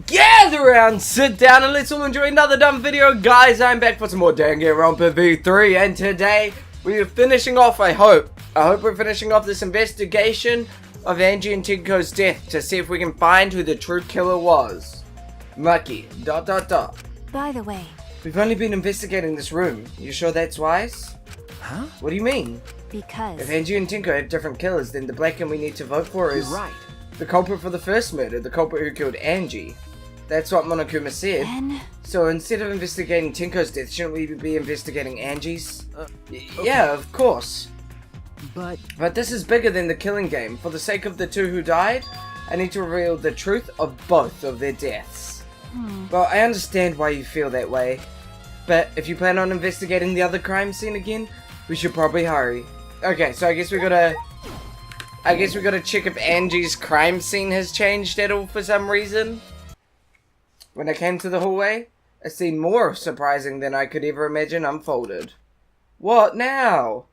gather around, sit down, and let's all enjoy another dumb video. Guys, I'm back for some more Danganronpa V3, and today we are finishing off, I hope we're finishing off this investigation of Angie and Tenko's death to see if we can find who the true killer was. Mucky, ... By the way, We've only been investigating this room. You sure that's wise? Huh? What do you mean? because If Angie and Tenko have different killers, then the black one we need to vote for is... You're right. the culprit for the first murder, the culprit who killed Angie. That's what Monokuma said. then So instead of investigating Tenko's death, shouldn't we be investigating Angie's? Yeah, of course. But This is bigger than the killing game. For the sake of the two who died, I need to reveal the truth of both of their deaths. Well, I understand why you feel that way. But if you plan on investigating the other crime scene again, we should probably hurry. Okay, so I guess we gotta check if Angie's crime scene has changed at all for some reason. When I came to the hallway, a scene more surprising than I could ever imagine unfolded. What now?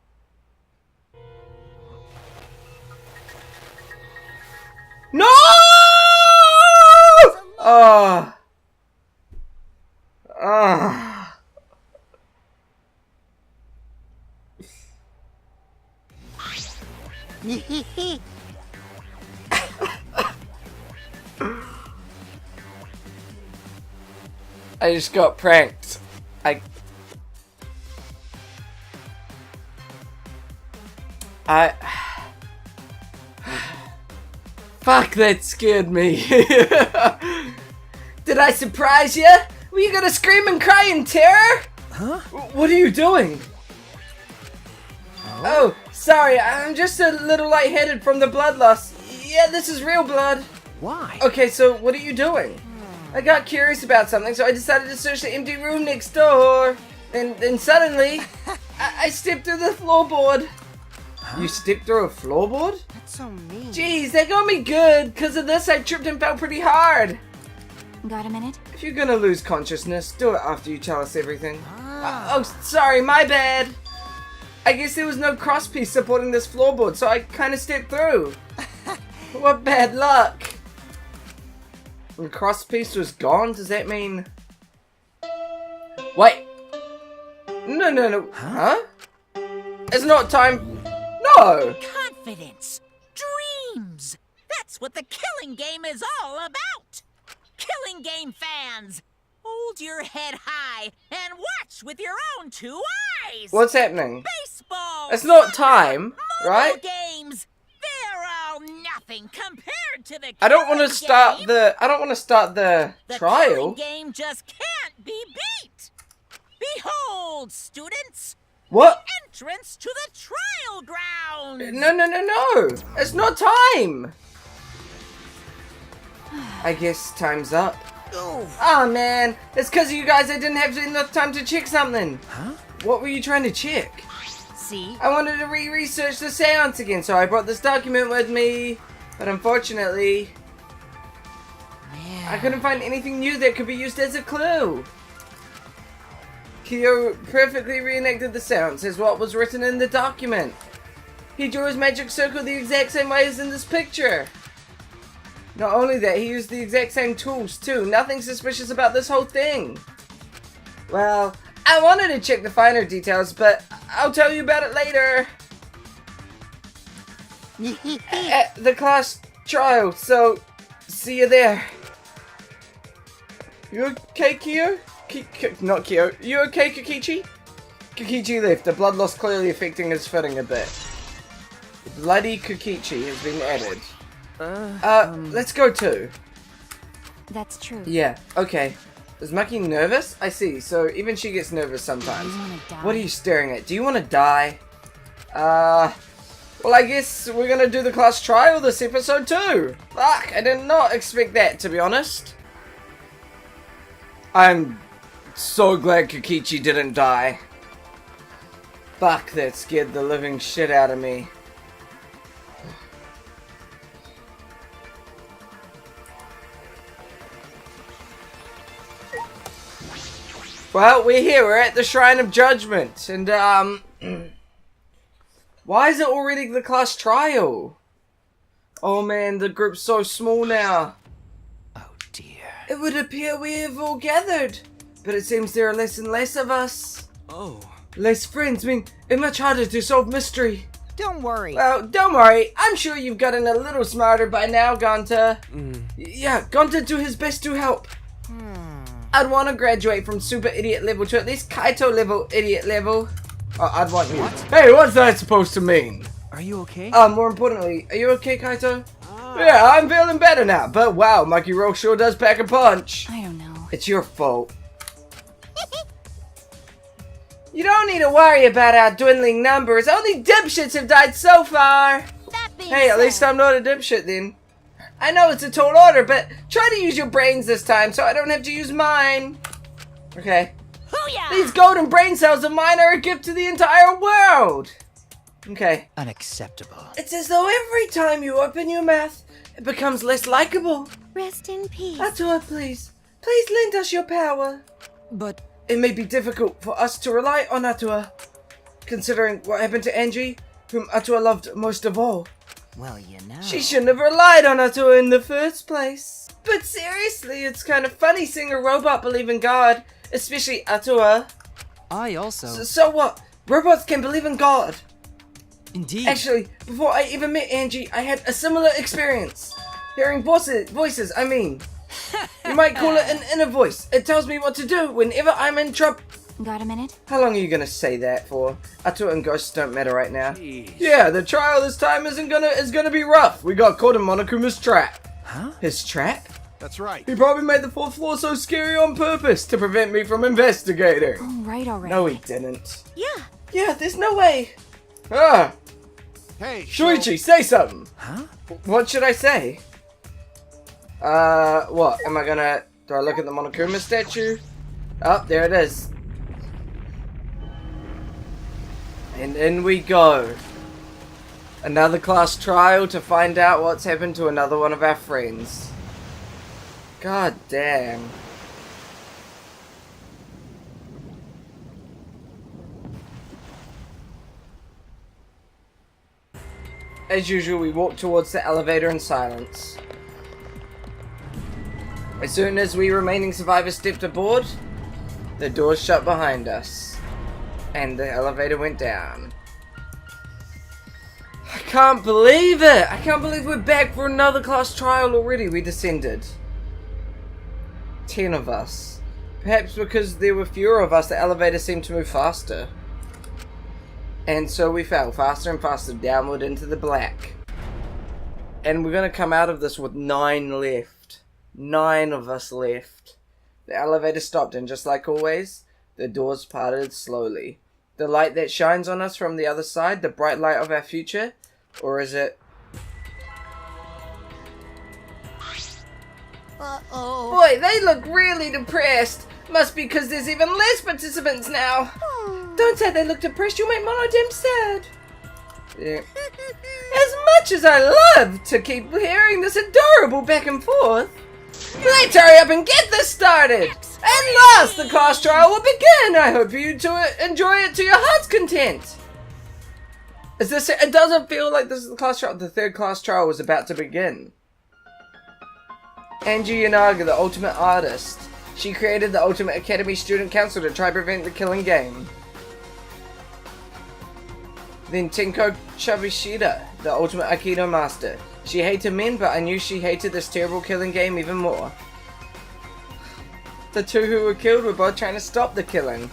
No! Oh. I just got pranked. Fuck, that scared me. Did I surprise you? Were you gonna scream and cry in terror? huh? What are you doing? Oh, sorry, I'm just a little lightheaded from the blood loss. Yeah, this is real blood. Why? Okay, so what are you doing? I got curious about something, so I decided to search the empty room next door. Then suddenly, I stepped through the floorboard. Huh? You stepped through a floorboard? That's so mean. Jeez, that got me good. Because of this, I tripped and fell pretty hard. got a minute? If you're gonna lose consciousness, do it after you tell us everything. Ah. Oh, sorry, my bad. I guess there was no crosspiece supporting this floorboard, so I kind of stepped through. What bad luck. The crosspiece was gone? Does that mean... Wait. No. Huh? It's not time... No! Confidence! Dreams! That's what the killing game is all about! Killing game fans! Hold your head high and watch with your own two eyes! What's happening? Baseball! It's not soccer, time, mobile right? games! They're all nothing compared to the I don't want to killing start game. the The trial. killing game just can't be beat! Behold, students! What? Entrance to the trial grounds! No. It's not time. I guess time's up. Oh man, it's because of you guys I didn't have enough time to check something. Huh? What were you trying to check? See? I wanted to research the seance again, so I brought this document with me. But unfortunately, I couldn't find anything new that could be used as a clue. Kyo perfectly reenacted the seance as what was written in the document. He drew his magic circle the exact same way as in this picture. Not only that, he used the exact same tools too. Nothing suspicious about this whole thing. Well, I wanted to check the finer details, but I'll tell you about it later. At the class trial, so see you there. You okay, Kyo? Not Kyo. You okay, Kokichi? Kokichi left, the blood loss clearly affecting his footing a bit. Bloody Kokichi has been added. Let's go too. That's true. Yeah, okay. Is Maki nervous? I see, so even she gets nervous sometimes. You wanna die? What are you staring at? Do you want to die? Well, I guess we're gonna do the class trial this episode too. Fuck, I did not expect that, to be honest. I'm so glad Kokichi didn't die. Fuck, that scared the living shit out of me. Well, we're here. We're at the Shrine of Judgment. And, why is it already the class trial? Oh man, the group's so small now. Oh dear. It It would appear we have all gathered, but it seems there are less and less of us. Oh. Less friends mean it's much harder to solve mystery. Don't worry. Well, don't worry. I'm sure you've gotten a little smarter by now, Gonta. Yeah, Gonta do his best to help. I'd want to graduate from super idiot level to at least Kaito level idiot level. Oh, I'd want you. What? Hey, what's that supposed to mean? Are you okay? More importantly, are you okay, Kaito? Yeah, I'm feeling better now. But wow, Monkey Roll sure does pack a punch. I don't know. It's your fault. You don't need to worry about our dwindling numbers. Only dipshits have died so far. Hey, at least I'm not a dipshit then. I know it's a tall order, but try to use your brains this time so I don't have to use mine. Okay. Hoo-yah! These golden brain cells of mine are a gift to the entire world. Okay. Unacceptable. It's as though every time you open your mouth, it becomes less likable. Rest in peace. Atua, please. Please lend us your power. But It may be difficult for us to rely on Atua, considering what happened to Angie, whom Atua loved most of all. well, you know. She shouldn't have relied on Atua in the first place. But seriously, it's kind of funny seeing a robot believe in God, especially Atua. I also. So what? Robots can believe in God. Indeed. Actually, before I even met Angie, I had a similar experience. Hearing voices, I mean. You might call it an inner voice. It tells me what to do whenever I'm in trouble. Got a minute? How long are you gonna say that for? Atua and ghosts don't matter right now. Jeez. Yeah, the trial this time is gonna be rough. We got caught in Monokuma's trap. Huh? His trap? That's right. He probably made the 4th floor so scary on purpose to prevent me from investigating. All right, already. No, he didn't. Yeah. Yeah, there's no way. Ah, Hey, Shuichi, say something. Huh? What should I say? What? Am I gonna... Do I look at the Monokuma statue? Oh, there it is. And in we go. Another class trial to find out what's happened to another one of our friends. God damn. As usual, we walk towards the elevator in silence. As soon as we remaining survivors stepped aboard, the doors shut behind us, and the elevator went down. I can't believe it! I can't believe we're back for another class trial already. We descended. 10 of us. Perhaps because there were fewer of us, the elevator seemed to move faster. And so we fell faster and faster downward into the black. And we're gonna come out of this with 9 left. 9 of us left. The elevator stopped, and just like always, the doors parted slowly. The light that shines on us from the other side, the bright light of our future? Or is it... Uh-oh. Boy, they look really depressed. Must be because there's even less participants now. Don't say they look depressed, you make Mono damn sad. Yeah. As much as I love to keep hearing this adorable back and forth, let's hurry up and get this started. At last, the class trial will begin. I hope you enjoy it to your heart's content. Is this? It doesn't feel like this is the class trial. The 3rd class trial was about to begin. Angie Yanaga, the ultimate artist. She created the Ultimate Academy Student Council to try prevent the killing game. Then Tenko Chabishida, the Ultimate Aikido Master. She hated men, but I knew she hated this terrible killing game even more. The 2 who were killed were both trying to stop the killing.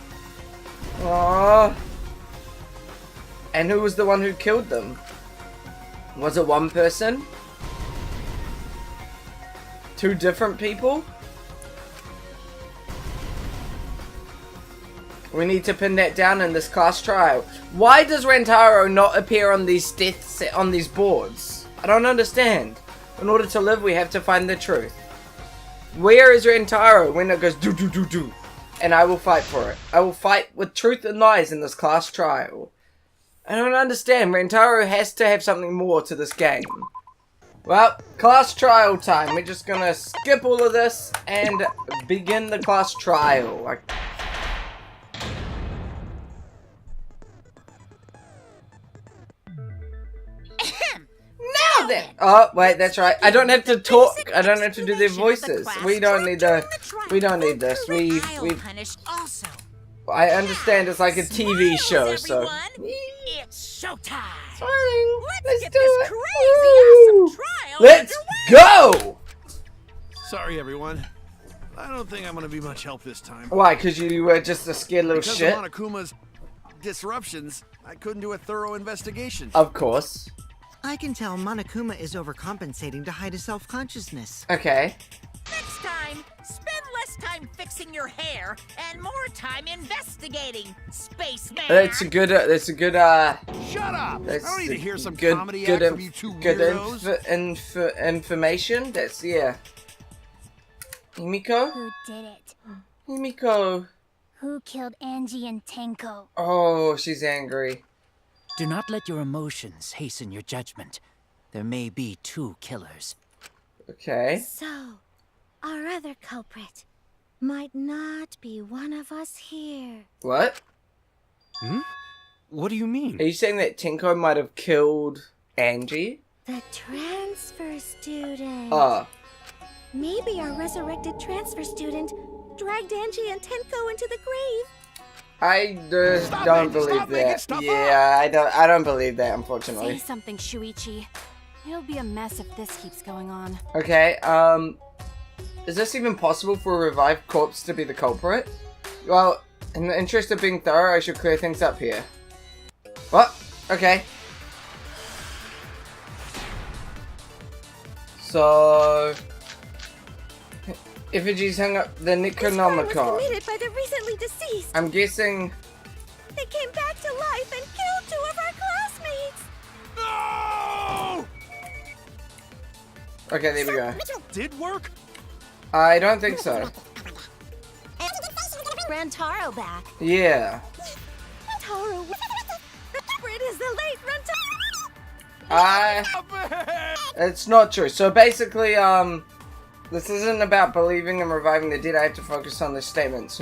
Aww. And who was the one who killed them? Was it one person? 2 different people? We need to pin that down in this class trial. Why does Rentaro not appear on these on these boards? I don't understand. In order to live, we have to find the truth. Where is Rentaro when it goes do do do do? And I will fight for it. I will fight with truth and lies in this class trial. I don't understand. Rentaro has to have something more to this game. Well, class trial time. We're just gonna skip all of this and begin the class trial. Now then! Oh, wait, that's right. I don't have to talk. Basic I don't have to do their explanation of the voices. class We don't need the. during the We don't need trial. this. I'll We. punish also. I understand it's like a TV show, Smiles, so. everyone. It's showtime. Smiling. Let's do get this it. crazy Woo! awesome trial Let's underway. go! Sorry, everyone. I don't think I'm gonna be much help this time. Why? Because you were just a scared little Because shit? of Monokuma's disruptions, I couldn't do a thorough investigation. Of course. I can tell Monokuma is overcompensating to hide his self-consciousness. Okay. Next time, spend less time fixing your hair and more time investigating, spaceman. That's a good. That's a good. Shut up! I That's don't need to hear some good. comedy Good. act from you two Good weirdos. information. That's yeah. Himiko. Who did it? Himiko. Who killed Angie and Tenko? Oh, she's angry. Do not let your emotions hasten your judgment. There may be 2 killers. Okay. So, our other culprit might not be one of us here. What? What do you mean? Are you saying that Tenko might have killed Angie? The transfer student. Oh. Maybe our resurrected transfer student dragged Angie and Tenko into the grave. I just Stop don't it! believe Stop making that. stuff Yeah, I don't believe that, Say unfortunately. something, Shuichi. It'll be a mess if this keeps going on. Okay, is this even possible for a revived corpse to be the culprit? Well, in the interest of being thorough, I should clear things up here. What? Okay. So... Effigy's hung up the This crime was Necronomicon. committed by the recently deceased. I'm guessing... They came back to life and killed 2 of our classmates. No! Okay, there we go. Did work? I don't think so. Rantaro back. Yeah. Taro. It is the late Rantaro. It's not true. So basically, this isn't about believing and reviving the dead. I have to focus on the statements.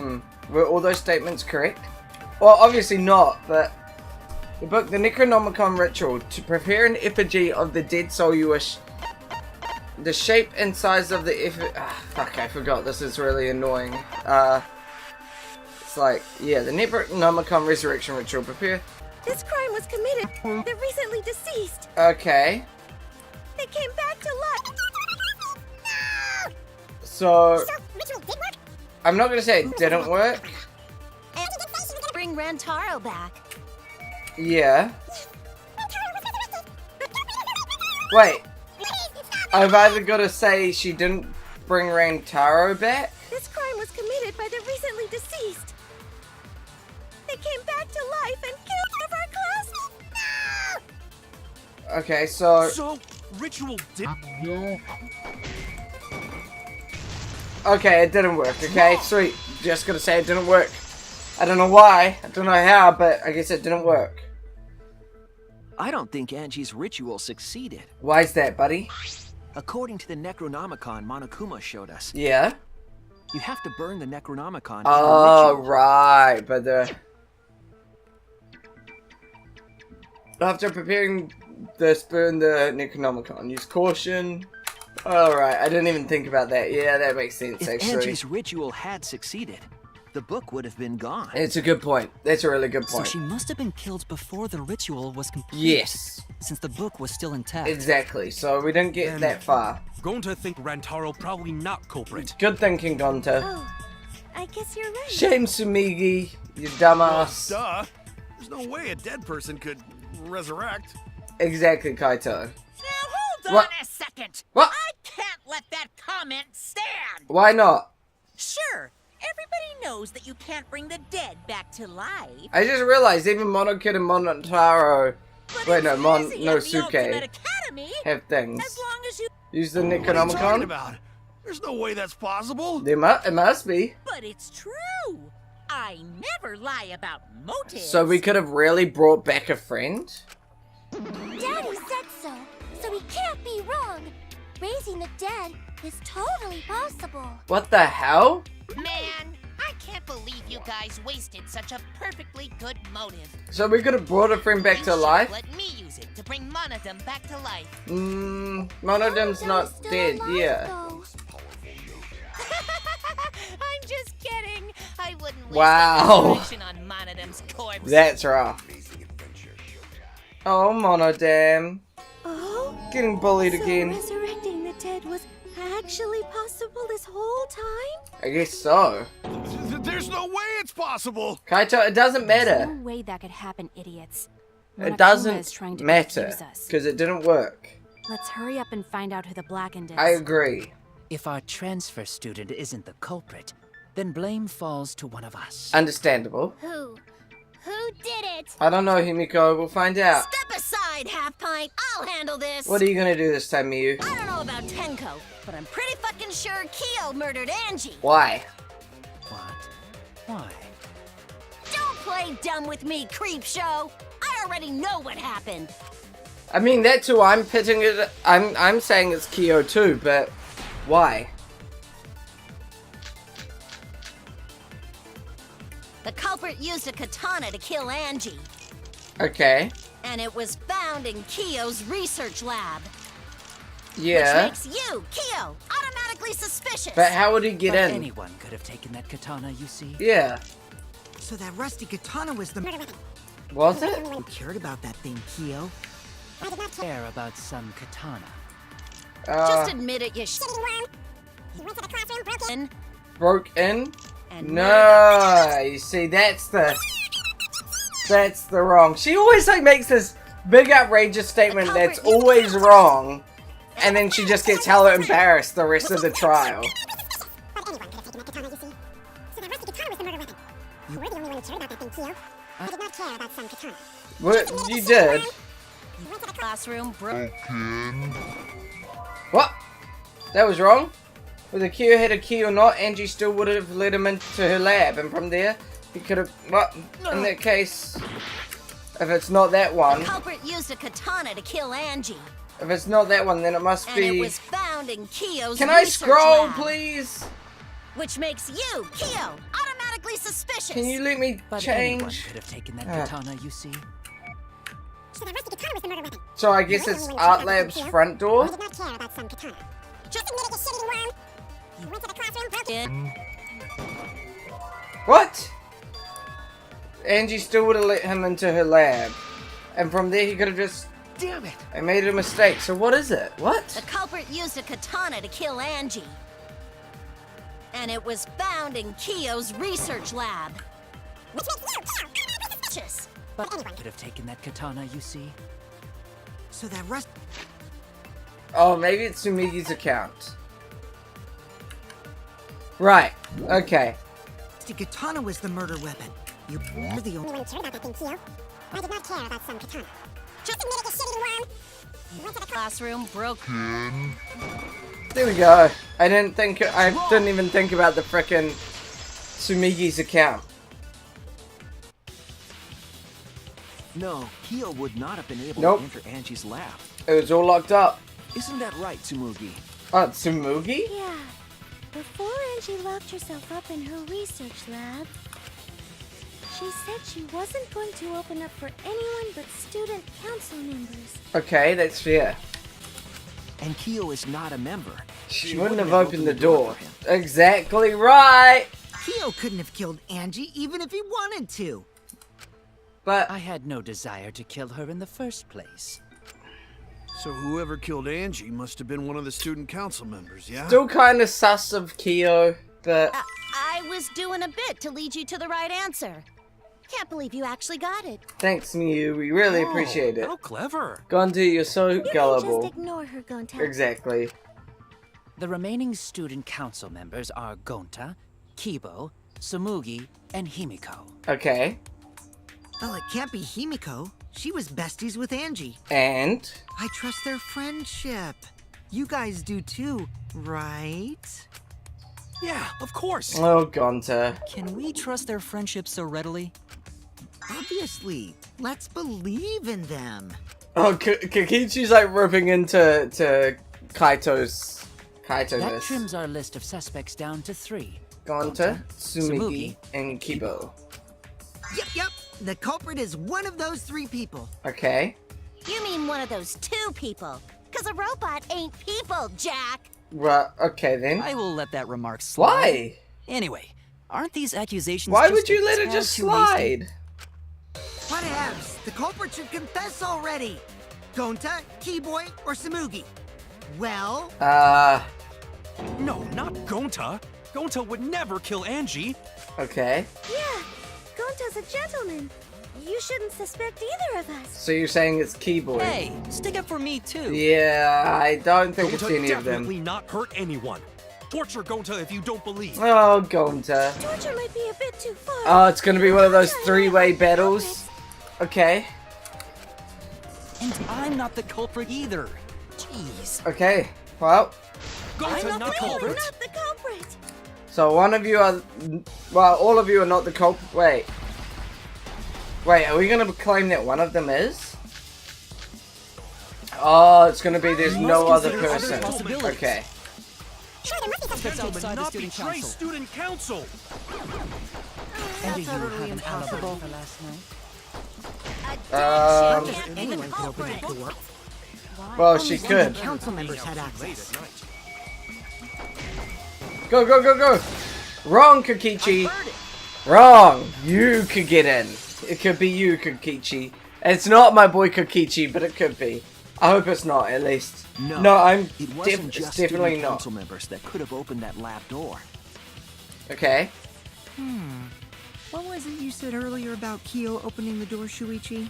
Were all those statements correct? Well, obviously not, but... The book, The Necronomicon Ritual. To prepare an effigy of the dead soul you wish... The shape and size of the effigy... fuck, I forgot. This is really annoying. It's like, yeah, the Necronomicon Resurrection Ritual. Prepare... This crime was committed. The recently deceased. Okay. They came back to life. So... I'm not gonna say it didn't work. Bring Rantaro back. Yeah. Wait. I've either got to say she didn't bring Rantaro back? This crime was committed by the recently deceased. They came back to life and killed 1 of our class. Okay, so... So, ritual did. Okay, it didn't work, okay? Sweet. Just gonna say it didn't work. I don't know why, I don't know how, but I guess it didn't work. I don't think Angie's ritual succeeded. Why is that, buddy? According to the Necronomicon Monokuma showed us, Yeah? you have to burn the Necronomicon in Oh, a ritual. right, but the... After preparing the burn the Necronomicon, use caution. Alright, I didn't even think about that. Yeah, that makes sense, If actually. Angie's ritual had succeeded, the book would have been gone. It's a good point. That's a really good So point. she must have been killed before the ritual was complete. Yes, Since the book was still intact. exactly. So we didn't get that far. Gonta think Rantaro probably not culprit. Good thinking, Gonta. Oh, I guess you're right. Shame, Sumigi, you dumbass. Duh. There's no way a dead person could resurrect. Exactly, Kaito. Now hold on What? a second. What? I can't let that comment stand. Why not? Sure, everybody knows that you can't bring the dead back to life. I just realized even Monokid and Monotaro But Wait, it's no, easy no at the Suke. Ultimate Academy, have things. as long as you. Use the What are you talking Necronomicon? about? There's no way that's possible. It must be. But it's true. I never lie about motives. So we could have really brought back a friend? Daddy said so he can't be wrong. Raising the dead is totally possible. What the hell? Man, I can't believe you guys wasted such a perfectly good motive. So we could have brought a friend back to life? Let me use it to bring Monodem back to life. Monodem's not dead, yeah. I'm just kidding. I wouldn't waste Wow. inspiration on Monodem's corpse. That's rough. Oh, Monodem. Oh? Getting bullied So again. resurrecting the dead was actually possible this whole time? I guess so. There's no way it's possible. Kaito, it doesn't There's matter. no way that could happen, idiots. It Monokuma is doesn't trying to matter. confuse us. Because it didn't work. Let's hurry up and find out who the Blackened is. I agree. If our transfer student isn't the culprit, then blame falls to one of us. Understandable. Who? Who did it? I don't know, Himiko. We'll find out. Step aside, Half Pint. I'll handle this. What are you gonna do this time, Miyu? I don't know about Tenko, but I'm pretty fucking sure Kyo murdered Angie. Why? What? Why? Don't play dumb with me, creep show. I already know what happened. I mean, that's who I'm pitching it. I'm saying it's Kyo too, but why? The culprit used a katana to kill Angie, Okay. and it was found in Kyo's research lab. Yeah. Which makes you, Kyo, automatically suspicious. But how would he get But in? anyone could have taken that katana, you see. Yeah. So that rusty katana was the murder weapon. Was it? You cared about that thing, Kyo. Care about some katana. Just admit it, you shitty worm. He went to the classroom, broke in, Broke in? and No. You see, that's the wrong. She always like makes this big outrageous statement that's always wrong, and then she just gets hella embarrassed the rest of the trial. But anyone could have taken that katana, you see. So that rusty katana was the murder weapon. You were the only one who cared about that thing, Kyo. I did not care about some katana. What you did? He went to the classroom, broke What? That was wrong? Whether Kyo had a key or not, Angie still would have let him into her lab, and from there, he could have. What? In that case, if it's not that one, The culprit used a katana to kill Angie, if it's not that one, then it must and it be. was found in Kyo's Can I research scroll, lab, please? which makes you, Kyo, automatically suspicious. Can you let me But anyone change? could have taken that Ah. katana, you see. So the rusty katana was the murder weapon. So I guess it's Art Lab's front door. I did not care about some katana. Just admit it, you shitty worm. He went to the classroom, broke in, What? Angie still would have let him into her lab, and from there he could have just. Damn it! I made a mistake. So what is it? What? The culprit used a katana to kill Angie, and it was found in Kyo's research lab, which makes you, Kyo, automatically suspicious. But anyone could have taken that katana, you see. So that rusty Oh, maybe it's Sumigi's account. Right. Okay. katana was the murder weapon. You were the only Anyone cared about that thing, Kyo? I did not care about some katana. Just admit it, you shitty worm. He went to the classroom, broke. There we go. I didn't even think about the frickin' Sumigi's account. No, Kyo would not have been able Nope. to enter Angie's lab. It was all locked up. Isn't that right, Tsumugi? Oh, it's Tsumugi? Yeah. Before Angie locked herself up in her research lab, she said she wasn't going to open up for anyone but student council members. Okay, that's fair. And Kyo is not a member. She wouldn't have opened the door. Exactly right. Kyo couldn't have killed Angie even if he wanted to. But I had no desire to kill her in the first place. So whoever killed Angie must have been one of the student council members, yeah? still kind of sus of Kyo. But I was doing a bit to lead you to the right answer. Can't believe you actually got it. thanks, Miyu. We really Oh, appreciate it. How clever. Gondi, you're so You gullible. can just ignore her, Gonta. Exactly. The remaining student council members are Gonta, Kibo, Tsumugi, and Himiko. Okay. Well, it can't be Himiko. She was besties with Angie. And I trust their friendship. You guys do too, right? Yeah, of course. oh, Gonta. Can we trust their friendship so readily? Obviously. Let's believe in them. Oh, Kakichi's like ripping into Kaito's That Kaito-ness. trims our list of suspects down to 3. Gonta, Tsumugi, Tsumugi, and Kibo. Yep. The culprit is one of those 3 people. Okay. You mean one of those 2 people? Because a robot ain't people, Jack. Right. Okay then. I will let that remark slide. Why? Anyway, aren't these accusations Why just would you a let it tad just too hasty? slide? Whatevs. The culprit should confess already. Gonta, Keyboy, or Tsumugi? Well, No, not Gonta. Gonta would never kill Angie. Okay. Yeah, Gonta's a gentleman. You shouldn't suspect either of us. So you're saying it's Keyboy? Hey, stick up for me too. Yeah, I don't think it's Gonta any of definitely them. not hurt anyone. Torture Gonta if you don't believe. Oh, Gonta. Torture might be a bit too far. Oh, it's gonna be one of those 3-way battles. Okay. And I'm not the culprit either. Jeez. Okay. Well, Gonta I'm not the culprit. Not the culprit. so one of you are... Well, all of you are not the culprit. Wait. Wait, are we gonna claim that one of them is? Oh, it's gonna be there's You no must other consider other person. possibilities. Okay. That's Gentlemen, outside the not student betray council. student council. And do you totally have an impossible. alibi for last night? Can't be the anyone could open culprit. that door. Well, she Only could. council members had Late access. at night. Go, go, go, go! Wrong, Kokichi! Wrong! You could get in. It could be you, Kokichi. It's not my boy Kokichi, but it could be. I hope it's not, at least. No, I'm It wasn't it's just definitely student not. council members that could have opened that lab door. Okay. What was it you said earlier about Kyo opening the door, Shuichi?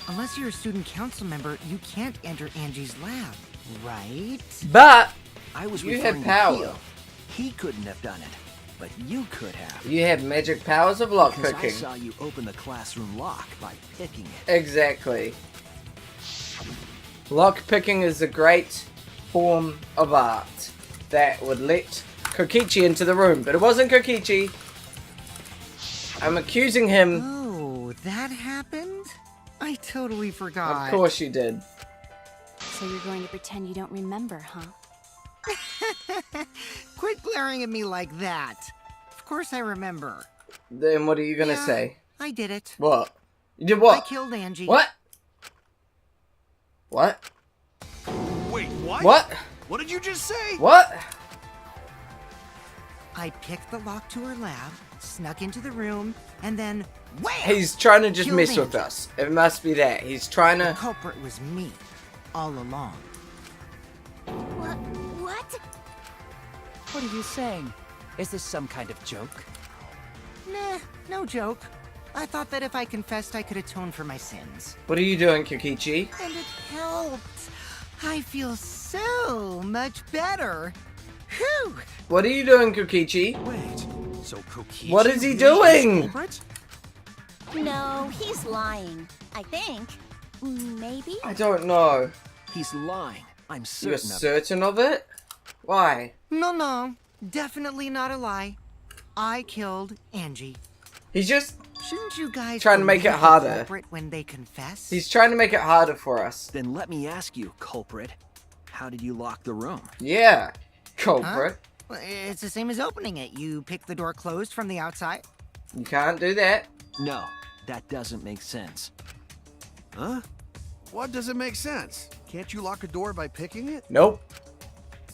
Unless you're a student council member, you can't enter Angie's lab, right? But I was you referring had to power. Kyo. He couldn't have done it, but you could have. You have magic powers of lock Because I picking. saw you open the classroom lock by picking it. Exactly. Lock picking is a great form of art that would let Kokichi into the room, but it wasn't Kokichi. I'm accusing him. Oh, that happened? I totally forgot. Of course you did. So you're going to pretend you don't remember, huh? Quit glaring at me like that. Of course I remember. Then what are you gonna Yeah, say? I did it. What? You did I what? killed Angie. What? What? Wait, what? What? What did you just say? What? I picked the lock to her lab, snuck into the room, and then wham! He's trying to just Killed mess with Angie. us. It must be that. He's trying The to... culprit was me, all along. What? What are you saying? Is this some kind of joke? Nah, no joke. I thought that if I confessed, I could atone for my sins. What are you doing, Kokichi? And it helped. I feel so much better. Whew! What are you doing, Kokichi? Wait, so Kokichi What is he really is doing? culprit? No, he's lying. I think. Maybe? I don't know. He's lying. I'm You're certain of it. certain of it? Why? No, definitely not a lie. I killed Angie. He's just... Shouldn't you guys Trying to make it believe the harder. culprit when they confess? He's trying to make it harder for us. Then let me ask you, culprit. How did you lock the room? Yeah. Huh? Culprit. Well, it's the same as opening it. You pick the door closed from the outside. You can't do that. No, that doesn't make sense. Huh? What doesn't make sense? Can't you lock a door by picking it? Nope.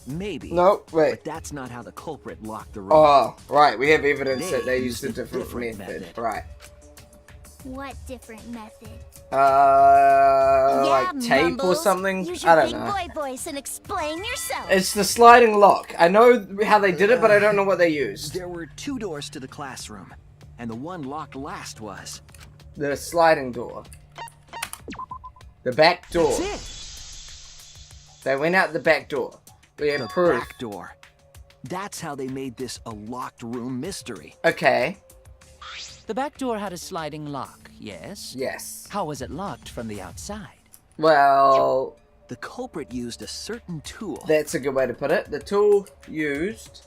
Maybe. No, wait. But that's not how the culprit locked the room. Oh, right. We have evidence that they They used a used a different, different method. method. Right. What different method? Like tape or Mumbles. something? Use I your don't big know. boy voice and explain yourself. It's the sliding lock. I know how they did it, but I don't know what they used. There were 2 doors to the classroom, and the one locked last was. The sliding door. The back door. That's it. They went out the back door. We have The proof. back door. That's how they made this a locked room mystery. Okay. The back door had a sliding lock, yes? Yes. How was it locked from the outside? Well, The culprit used a certain tool. that's a good way to put it. The tool used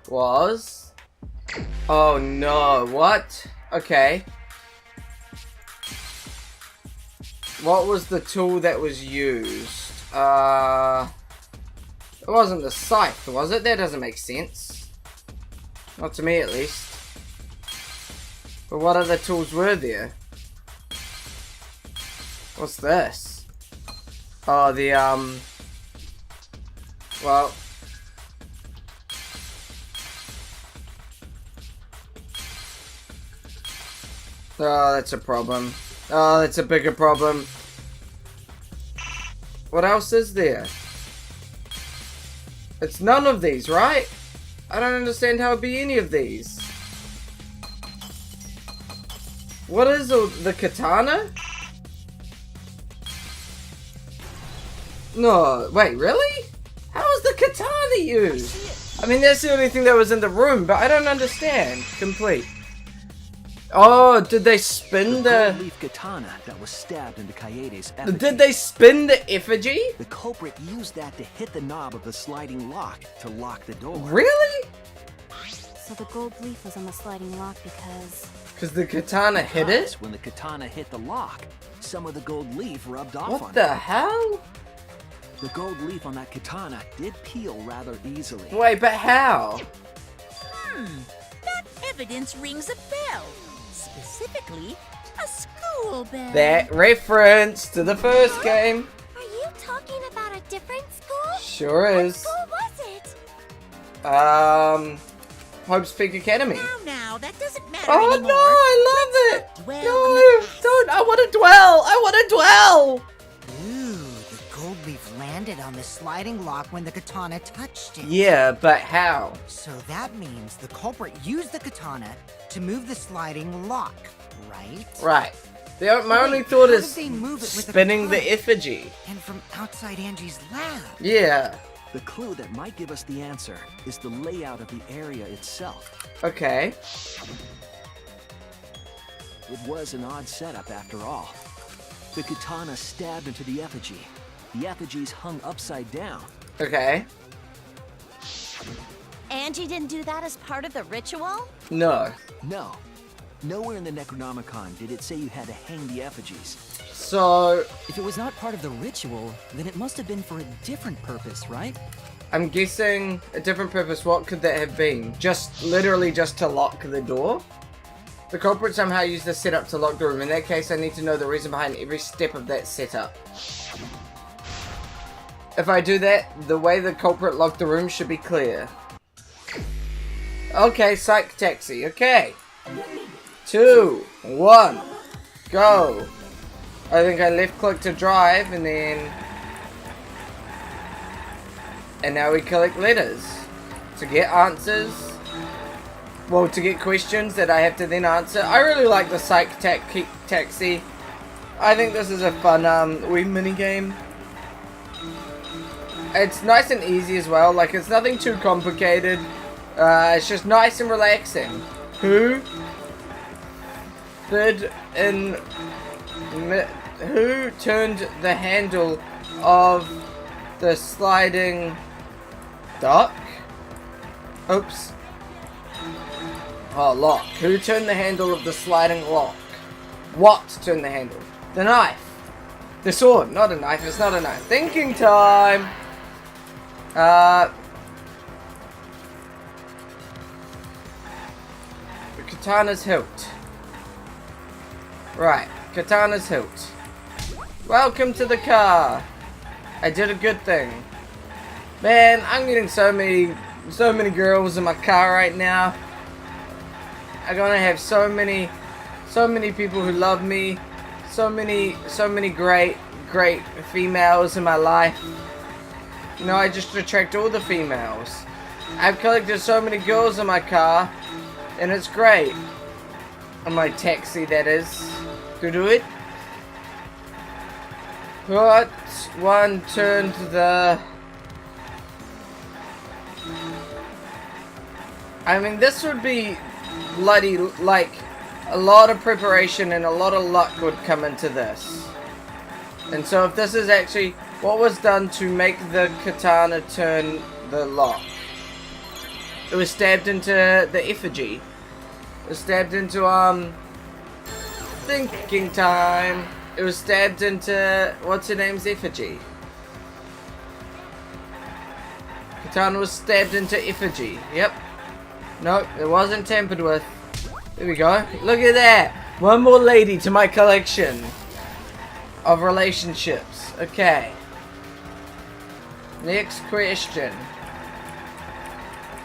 was... Oh no, what? Okay. What was the tool that was used? It wasn't the scythe, was it? That doesn't make sense. Not to me, at least. But what other tools were there? What's this? Oh, the, well... Oh, that's a problem. Oh, that's a bigger problem. What else is there? It's none of these, right? I don't understand how it'd be any of these. What is the katana? No, wait, really? How is the katana used? I mean, that's the only thing that was in the room, but I don't understand. Complete. Oh, did they spin the gold leaf katana that was stabbed into Kaede's effigy? Did they spin the effigy? The culprit used that to hit the knob of the sliding lock to lock the door. Really? So the gold leaf was on the sliding lock because the katana hit it? When the katana hit the lock, some of the gold leaf rubbed off on What the hell? The gold leaf on that katana did peel rather easily. Wait, but how? That evidence rings a bell. Specifically, a school bell. That reference to the first game. Are you talking about a different school? Sure is. What school was it? Hope's Peak Academy. Now, that doesn't matter Oh anymore. no, I love it! Dwell No, in the past. don't, I want to dwell! I want to dwell! Ooh, the gold leaf landed on the sliding lock when the katana touched it. Yeah, but how? So that means the culprit used the katana to move the sliding lock, right? Right. My only thought how is did they move it with the spinning the katana? effigy. And from outside Angie's lab. Yeah. The clue that might give us the answer is the layout of the area itself. Okay. It was an odd setup after all. The katana stabbed into the effigy. The effigy's hung upside down. Okay. Angie didn't do that as part of the ritual? No. No. Nowhere in the Necronomicon did it say you had to hang the effigies. So, If it was not part of the ritual, then it must have been for a different purpose, right? I'm guessing a different purpose. What could that have been? Literally just to lock the door? The culprit somehow used the setup to lock the room. In that case, I need to know the reason behind every step of that setup. If I do that, the way the culprit locked the room should be clear. Okay, psych taxi. Okay. 2, 1, go. I think I left click to drive and then... And now we collect letters. To get answers. Well, to get questions that I have to then answer. I really like the psych taxi. I think this is a fun wee mini game. It's nice and easy as well. Like, it's nothing too complicated. It's just nice and relaxing. Who turned the handle of the sliding dock? Oops. Oh, lock. Who turned the handle of the sliding lock? What turned the handle? The knife. The sword. Not a knife. It's not a knife. Thinking time. The katana's hilt. Right. Katana's hilt. Welcome to the car. I did a good thing. Man, I'm getting so many girls in my car right now. I'm gonna have so many people who love me. So many great females in my life. You know, I just attract all the females. I've collected so many girls in my car, and it's great. On my taxi, that is. To do it. What one turned the... I mean, this would be bloody, like, a lot of preparation and a lot of luck would come into this. And so if this is actually what was done to make the katana turn the lock. It was stabbed into the effigy. It was stabbed into, thinking time. It was stabbed into, what's her name's effigy? Katana was stabbed into effigy. Yep. Nope, it wasn't tampered with. There we go. Look at that. One more lady to my collection of relationships. Okay. Next question.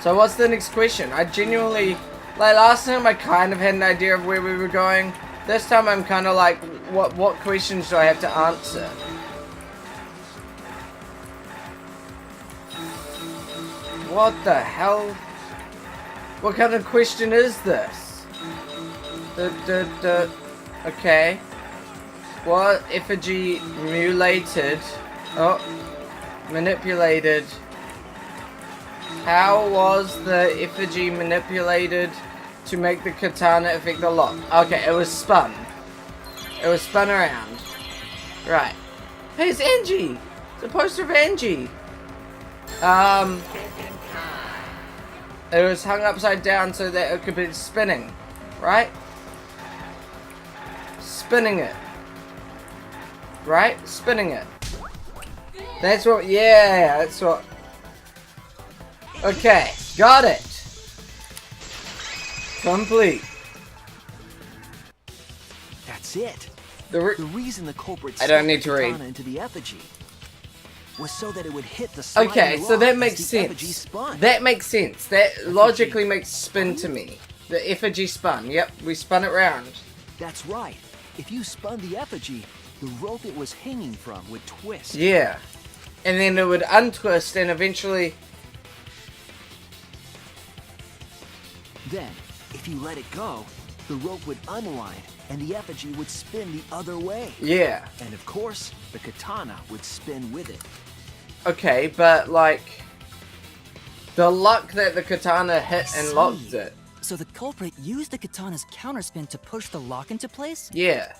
So what's the next question? I genuinely, like last time I kind of had an idea of where we were going. This time I'm kind of like, what questions do I have to answer? What the hell? What kind of question is this? Okay. What effigy mutilated? Oh, manipulated. How was the effigy manipulated to make the katana affect the lock? Okay, it was spun. It was spun around. Right. Hey, it's Angie! It's a poster of Angie! It was hung upside down so that it could be spinning. Right? Spinning it. Right? Spinning it. That's what, yeah, that's what. Okay, got it. Complete. That's it. The reason the culprit I don't need to read. into the effigy was so that it would hit the sliding Okay, so lock that as makes the effigy sense. spun. That makes sense. That logically makes spin to me. The effigy spun. Yep, we spun it round. That's right. If you spun the effigy, the rope it was hanging from would twist. Yeah. And then it would untwist and eventually... Then, if you let it go, the rope would unwind and the effigy would spin the other way. Yeah. And of course, the katana would spin with it. Okay, but like... The luck that the katana hit and locked it. So the culprit used the katana's counterspin to push the lock into place? Yeah.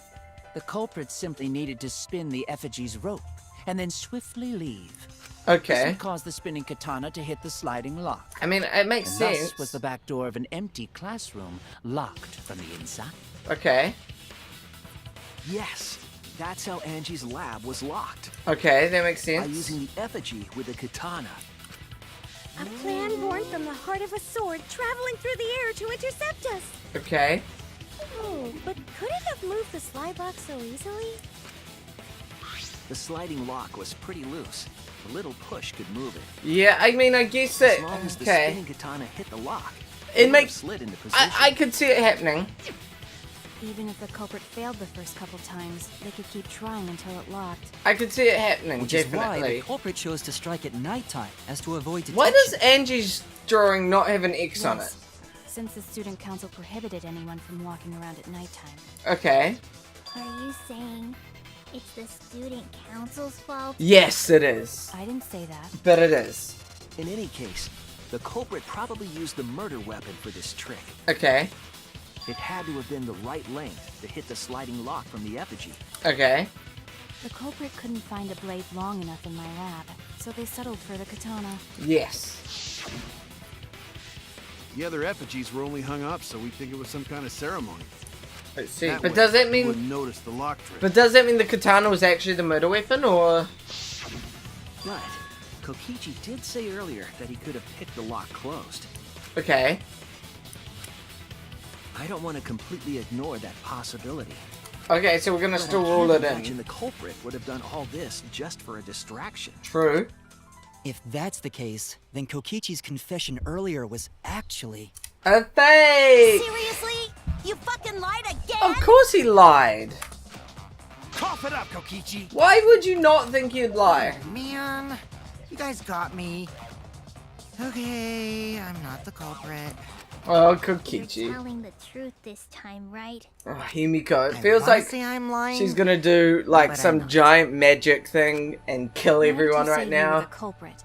The culprit simply needed to spin the effigy's rope, and then swiftly leave. Okay. This would cause the spinning katana to hit the sliding lock. I mean, it makes And sense. thus was the back door of an empty classroom locked from the inside. Okay. Yes, that's how Angie's lab was locked. Okay, that makes sense. By using the effigy with the katana. A plan born from the heart of a sword traveling through the air to intercept us. Okay. Oh, but could it have moved the slide lock so easily? The sliding lock was pretty loose. A little push could move it. Yeah, I mean, I guess that... As long as the Okay. spinning katana hit the lock, It would makes... have slid into position. I could see it happening. Even if the culprit failed the first couple times, they could keep trying until it locked. I could see it happening, Which is why definitely. the culprit chose to strike at nighttime, as to avoid detection. Why does Angie's drawing not have an X on it? Yes, since the student council prohibited anyone from walking around at nighttime. Okay. Are you saying it's the student council's fault? Yes, it is. I didn't say that. But it is. In any case, the culprit probably used the murder weapon for this trick. Okay. It had to have been the right length to hit the sliding lock from the effigy. Okay. The culprit couldn't find a blade long enough in my lab, so they settled for the katana. Yes. The other effigies were only hung up so we think it was some kind of ceremony. Let's see. That But way, does that we mean... wouldn't notice the lock trick. But does that mean the katana was actually the murder weapon, or... But Kokichi did say earlier that he could have picked the lock closed. Okay. I don't want to completely ignore that possibility. Okay, so we're gonna But still I rule can't it imagine in. the culprit would have done all this just for a distraction. True. If that's the case, then Kokichi's confession earlier was actually... A fake! Seriously? You fucking lied again? Of course he lied. Cough it up, Kokichi. Why would you not think he'd lie? Man, you guys got me. Okay, I'm not the culprit. Oh, You're Kokichi. telling the truth this time, right? Oh, Himiko. It I feels wanna like say I'm lying. she's gonna do like But I'm some not. giant magic thing and kill Why everyone did you right say you were now. the culprit?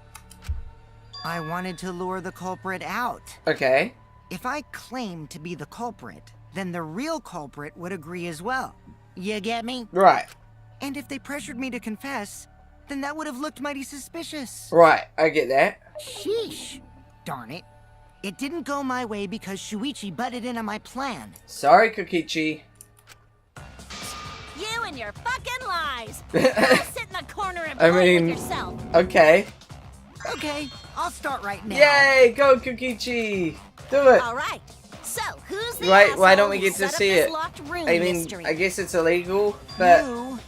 I wanted to lure the culprit out. Okay. If I claimed to be the culprit, then the real culprit would agree as well. You get me? Right. And if they pressured me to confess, then that would have looked mighty suspicious. Right. I get that. Sheesh. Darn it. It didn't go my way because Shuichi butted in on my plan. Sorry, Kokichi. You and your fucking lies! Go sit in the corner and I play mean- with yourself. Okay. Okay, I'll start right now. Yay! Go, Kokichi! Do it. All right. So, who's the Why don't we asshole get who to set up see this it? locked room I mean, mystery? I guess it's illegal, but No,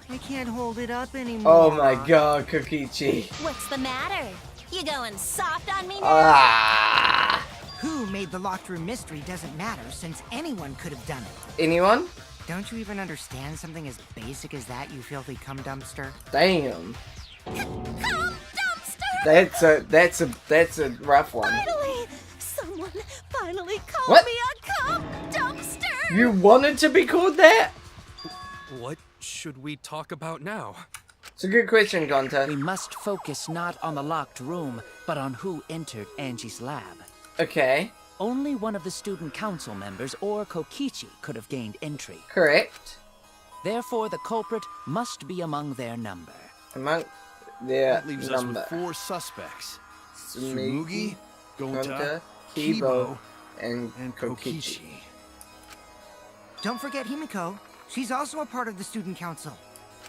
I can't hold it up anymore. oh my god, Kokichi. What's the matter? You going soft on me now? Ah. Who made the locked room mystery doesn't matter, since anyone could have done it. Anyone? Don't you even understand something as basic as that, you filthy cum dumpster? Damn. Cum dumpster! That's a rough one. Finally! Someone finally called What? me a cum dumpster! You wanted to be called that? What should we talk about now? It's a good question, We Gonta. must focus not on the locked room, but on who entered Angie's lab. Okay, Only one of the student council members or Kokichi could have gained entry. correct. Therefore, the culprit must be among their number. Among their That leaves us number. with 4 suspects. Tsumugi, Gonta, Gonta, Kibo, Kibo, and and Kokichi. Kokichi. Don't forget Himiko. She's also a part of the student council.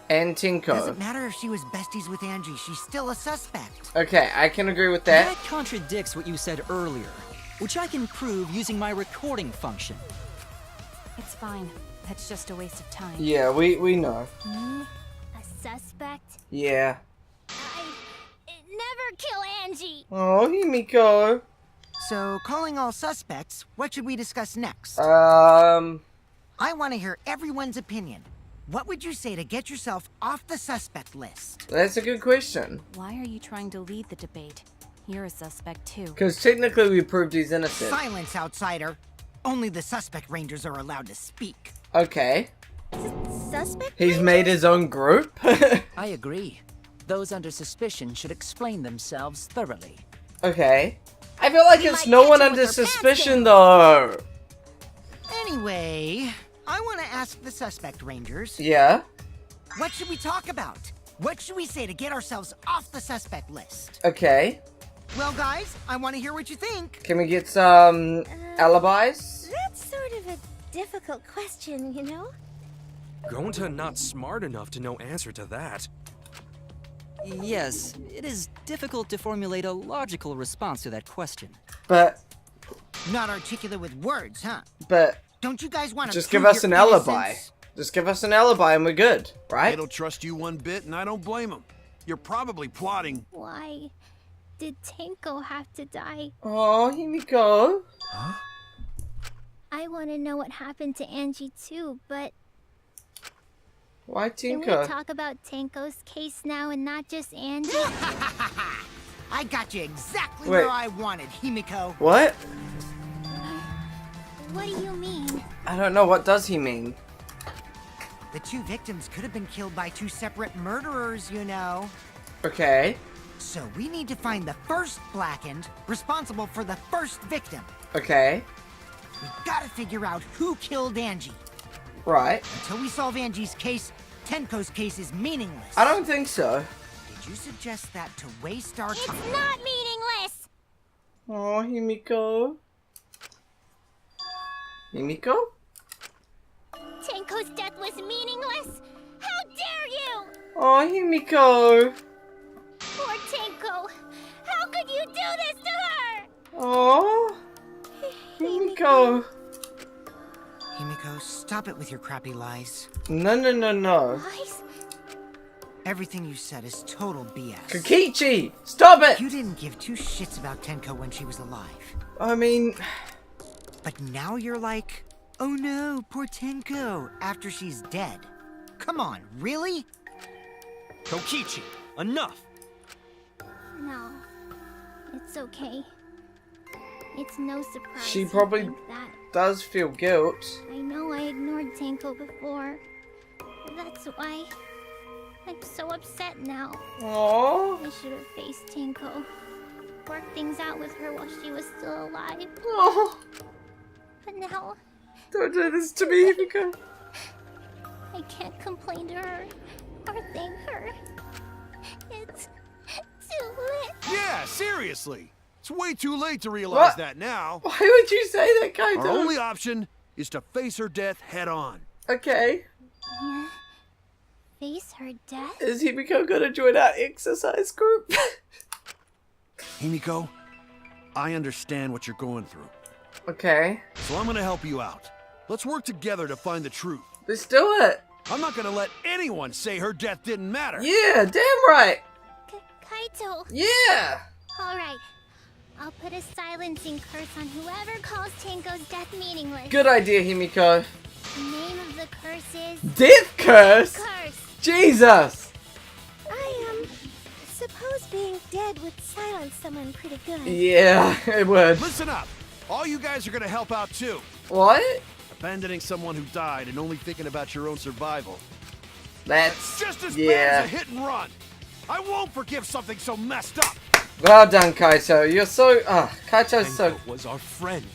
And Tenko. Doesn't matter if she was besties with Angie, she's still a suspect. Okay, I can agree with that. That contradicts what you said earlier, which I can prove using my recording function. It's fine. That's just a waste of time. Yeah, we know. Me? A suspect? Yeah. Never kill Angie! Oh, Himiko. So, calling all suspects, what should we discuss next? I want to hear everyone's opinion. What would you say to get yourself off the suspect list? That's a good question. Why are you trying to lead the debate? You're a suspect too. Because technically we proved he's innocent. Silence, outsider. Only the suspect rangers are allowed to speak. Okay. Suspect? He's made his own group? I agree. Those under suspicion should explain themselves thoroughly. Okay. I feel like We it's might no catch one him under with their pants suspicion down. though. Anyway, I want to ask the suspect rangers, Yeah. what should we talk about? What should we say to get ourselves off the suspect list? Okay. Well, guys, I want to hear what you think. Can we get some alibis? That's sort of a difficult question, you know? Gonta not smart enough to know answer to that. Yes, it is difficult to formulate a logical response to that question. But Not articulate with words, huh? but Don't you guys want to just give us an alibi. Just give us an alibi and we're good, I right? don't trust you one bit, and I don't blame him. You're probably plotting. Why did Tenko have to die? Oh, Himiko. I want to know what happened to Angie too, but Why can we Tinka? talk about Tenko's case now and not just Angie? I got you exactly Wait. where I wanted, Himiko. What? What do you mean? I don't know. What does he mean? The 2 victims could have been killed by 2 separate murderers, you know. Okay. So we need to find the first blackened responsible for the first victim. Okay. We gotta figure out who killed Angie. Right. Until we solve Angie's case, Tenko's case is meaningless. I don't think so. Did you suggest that to waste our It's time? not meaningless! Oh, Himiko. Himiko? Tenko's death was meaningless? How dare you! Oh, Himiko. Poor Tenko! How could you do this to her? Oh, Himiko. Himiko, stop it with your crappy lies. No. Lies? Everything you said is total BS. Kokichi, stop it! You didn't give 2 shits about Tenko when she was alive. I mean, But now you're like, oh no, poor Tenko, after she's dead. Come on, really? Kokichi, enough! No. It's okay. It's no surprise. she you probably think that. does feel guilt. I know I ignored Tenko before. That's why I'm so upset now. Oh, I should have faced Tenko. Worked things out with her while she was still alive. oh, But now, don't do this to me, Himiko. I can't complain to her or thank her. It's too late. Yeah, seriously. It's way too late to realize What? that now. Why would you say that, Kaito? Our only option is to face her death head on. Okay. Yeah. Face her death? Is Himiko gonna join our exercise group? Himiko, I understand what you're going through. Okay. So I'm gonna help you out. Let's work together to find the truth. Let's do it. I'm not gonna let anyone say her death didn't matter. Yeah, damn right. Kaito. Yeah. Alright. I'll put a silencing curse on whoever calls Tenko's death meaningless. Good idea, Himiko. The name of the curse is... Death curse? Curse. Jesus. I suppose being dead would silence someone pretty good. Yeah, it would. Listen up. All you guys are gonna help out too. What? Abandoning someone who died and only thinking about your own survival. That's Just as yeah. bad as a hit and run. I won't forgive something so messed up. Well done, Kaito. You're so... Kaito's so... Tenko was our friend.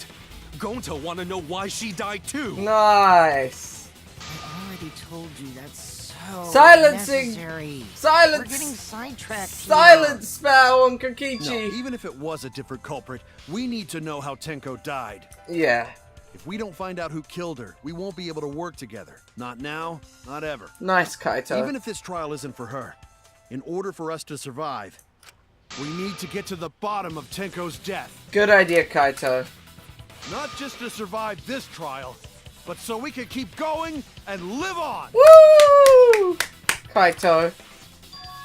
Gonta wanna know why she died too. Nice. I already told you that's so Silencing. necessary. Silence. We're getting sidetracked here. Silence spell on Kokichi. No, even if it was a different culprit, we need to know how Tenko died. Yeah. If we don't find out who killed her, we won't be able to work together. Not now, not ever. Nice, Kaito. Even if this trial isn't for her, in order for us to survive, we need to get to the bottom of Tenko's death. Good idea, Kaito. Not just to survive this trial, but so we can keep going and live on. Woo! Kaito.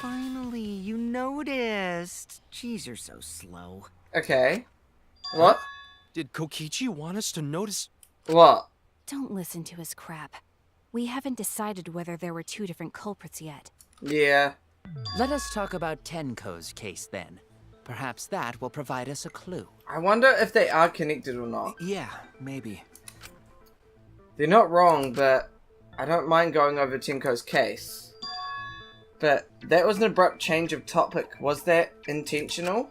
Finally, you noticed. Jeez, you're so slow. Okay. What? Did Kokichi want us to notice? What? Don't listen to his crap. We haven't decided whether there were two different culprits yet. Yeah. Let us talk about Tenko's case then. Perhaps that will provide us a clue. I wonder if they are connected or not. Yeah, maybe. They're not wrong, but I don't mind going over Tenko's case. But that was an abrupt change of topic. Was that intentional?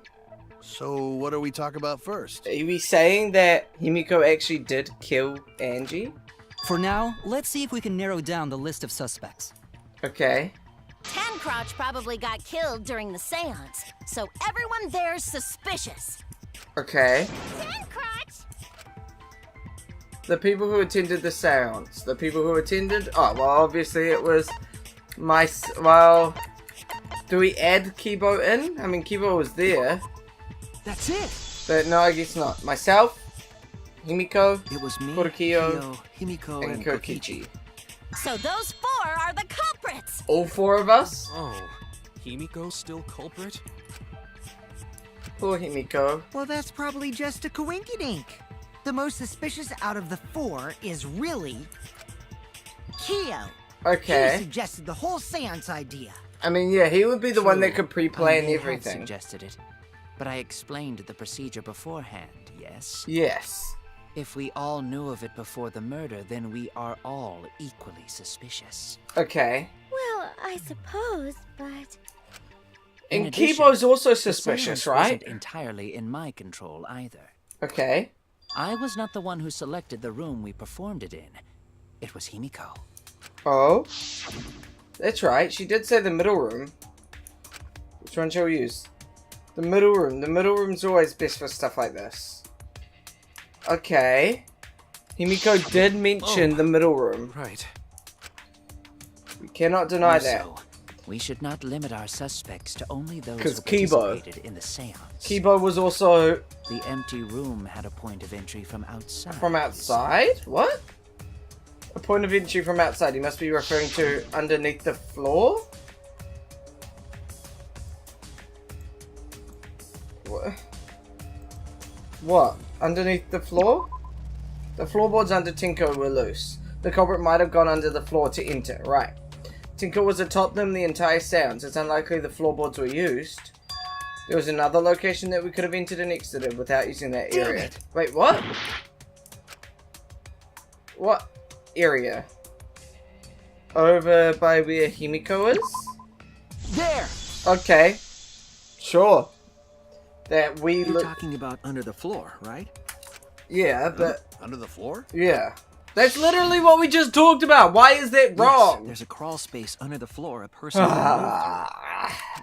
So what do we talk about first? Are we saying that Himiko actually did kill Angie? For now, let's see if we can narrow down the list of suspects. Okay. Tancrotch probably got killed during the seance, so everyone there's suspicious. Okay. Tancrotch! The people who attended the seance. The people who attended... Oh, well, obviously it was... Well... Do we add Kibo in? I mean, Kibo was there. That's it. But no, I guess not. Myself, Himiko, It was me, Kyo, Himiko, and and Kokichi. So those four are the culprits! All four of us? Oh, Himiko still culprit? Poor Himiko. Well, that's probably just a coinkydink. The most suspicious out of the four is really... Kyo. He Okay. suggested the whole seance idea. I mean, yeah, he would be the one that True. could pre-plan I may have everything. suggested it, but I explained the procedure beforehand, yes? Yes. If we all knew of it before the murder, then we are all equally suspicious. Okay. Well, I suppose, but... In And addition, Kibo's also the suspicious, seance right? wasn't entirely in my control either. Okay. I was not the one who selected the room we performed it in. It was Himiko. Oh. That's right, she did say the middle room. Which one shall we use? The middle room. The middle room's always best for stuff like this. Okay. Himiko did mention the middle room. Right. We cannot deny that. Also, we should not limit our suspects to only those 'Cause who Kibo. participated in the seance. Kibo was also The empty room had a point of entry from outside. from outside? What? A point of entry from outside. He must be referring to underneath the floor? What? What? Underneath the floor? The floorboards under Tenko were loose. The culprit might have gone under the floor to enter. Right. Tenko was atop them the entire seance. It's unlikely the floorboards were used. There was another location that we could have entered and exited without using that area. Wait, what? What area? Over by where Himiko is? There! Okay. Sure. That we You're look... talking about under the floor, right? Yeah, but... Under the floor? Yeah. That's literally what we just talked about. Why is that Yes, wrong? there's a crawl space under the floor a person can move through.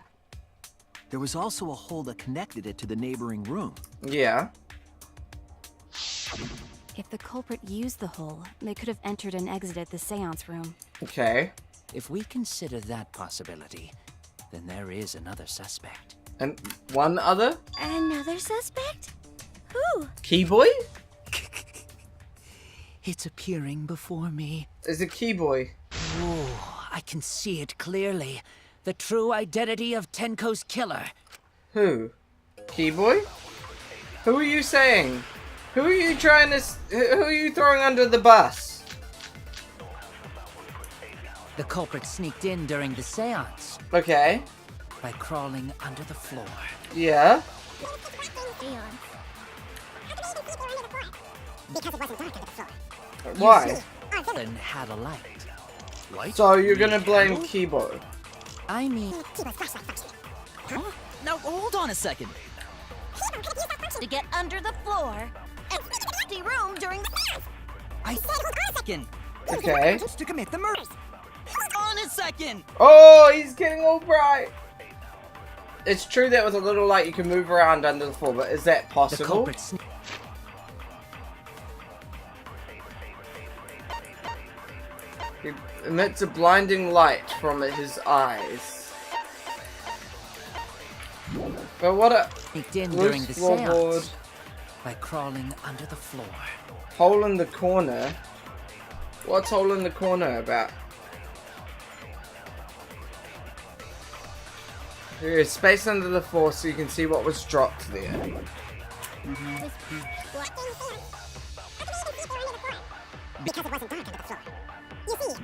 There was also a hole that connected it to the neighboring room. Yeah. If the culprit used the hole, they could have entered and exited the seance room. Okay. If we consider that possibility, then there is another suspect. And one other? Another suspect? Who? Keyboy? It's appearing before me. Is it Keyboy? Oh, I can see it clearly. The true identity of Tenko's killer. Who? Keyboy? Who are you saying? Who are you trying to... Who are you throwing under the bus? The culprit sneaked in during the seance. Okay. By crawling under the floor. Yeah. Why? Then had a light. Light? So you're gonna blame Keyboy? I mean... Huh? Now, hold on a second. To get under the floor and empty room during the... I said hold on a second. Okay. Just to commit the murder. Hold on a second. Oh, he's getting all bright. It's true that with a little light you can move around under the floor, but is that The possible? culprit He emits a blinding light from his eyes. But what a sneaked in during loose the floorboard. seance. By crawling under the floor. Hole in the corner? What's hole in the corner about? There is space under the floor so you can see what was dropped there.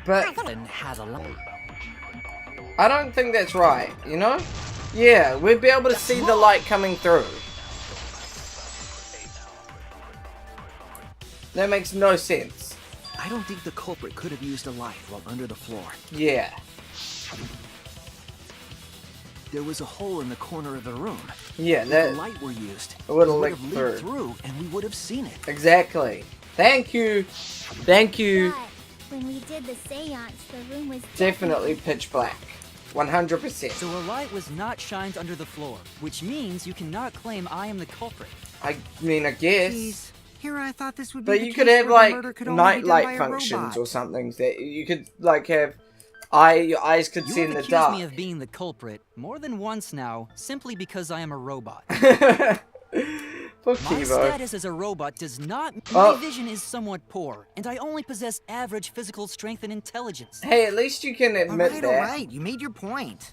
But Then had a light. I don't think that's right, you know? Yeah, we'd be able to see the light coming through. That makes no sense. I don't think the culprit could have used a light while under the floor. Yeah. There was a hole in the corner of the room. Yeah, If that the light were used, it would have it leaked leaked through. and we would have seen it. Exactly. Thank you. Thank you. But when we did the seance, the room was Definitely pitch black. 100%. So a light was not shined under the floor, which means you cannot claim I am the culprit. I mean, I guess. Jeez, here I thought this would be But the you could case have, where the like, murder could only night be done by light a functions robot. or something. That you could, like, have your eyes could You see have in the accused dark. me of being the culprit more than once now, simply because I am a robot. Poor My Kivo. status as a robot does not... Oh. My vision is somewhat poor, and I only possess average physical strength and intelligence. Hey, at least you can admit that. Alright, you made your point.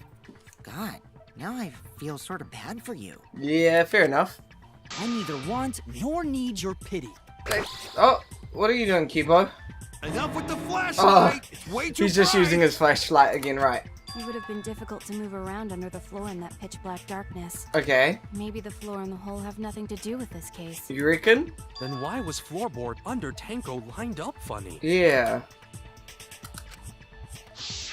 God, now I feel sort of bad for you. Yeah, fair enough. I neither want nor need your pity. Oh, what are you doing, Kibo? Enough with the flashlight! It's way too He's just bright. using his flashlight again, right? It would have been difficult to move around under the floor in that pitch black darkness. Okay. Maybe the floor and the hole have nothing to do with this case. You reckon? Then why was floorboard under Tenko lined up funny? Yeah.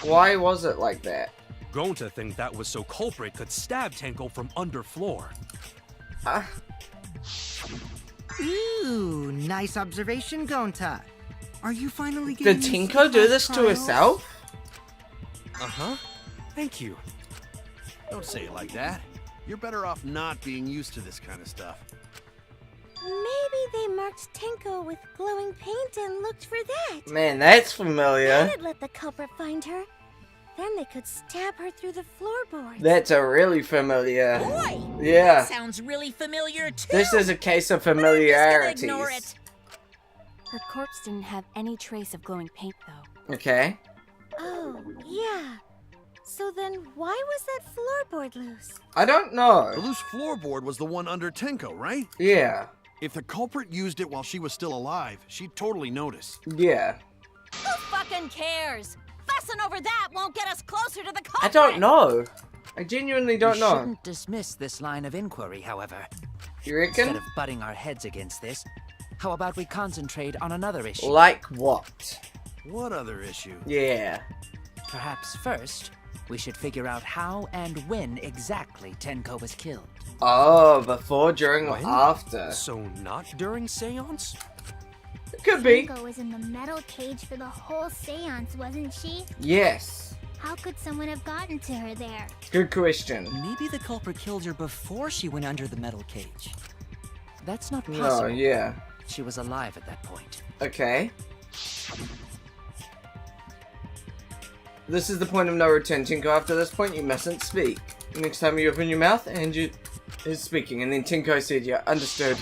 Why was it like that? Gonta think that was so culprit could stab Tenko from under floor. Ooh, nice observation, Gonta. Are you finally getting Did used Tenko the do this fast to trials? herself? Uh-huh. Thank you. Don't say it like that. You're better off not being used to this kind of stuff. Maybe they marked Tenko with glowing paint and looked for that. Man, that's familiar. That'd let the culprit find her. Then they could stab her through the floorboards. That's a really familiar. Boy, Yeah. that sounds really familiar too. This is a case of But I'm just gonna familiarities. ignore it. Her corpse didn't have any trace of glowing paint, though. Okay. Oh, yeah. So then why was that floorboard loose? I don't The know. loose floorboard was the one under Tenko, right? Yeah. If the culprit used it while she was still alive, she'd totally notice. Yeah. Who fucking cares? Fussing over that won't get us closer to the culprit. I don't know. I genuinely don't We know. shouldn't dismiss this line of inquiry, however. You Instead reckon? of butting our heads against this, how about we concentrate on another issue? Like what? What other issue? Yeah. Perhaps first, we should figure out how and when exactly Tenko was killed. Oh, before, during, or When? after. So not during seance? It could be. Tenko was in the metal cage for the whole seance, wasn't she? Yes. How could someone have gotten to her there? Good question. Maybe the culprit killed her before she went under the metal cage. That's not No, possible. yeah. She was alive at that point. Okay. This is the point of no return, Tinko. After this point, you mustn't speak. Next time you open your mouth, Angie is speaking. And then Tinko said, yeah, understood.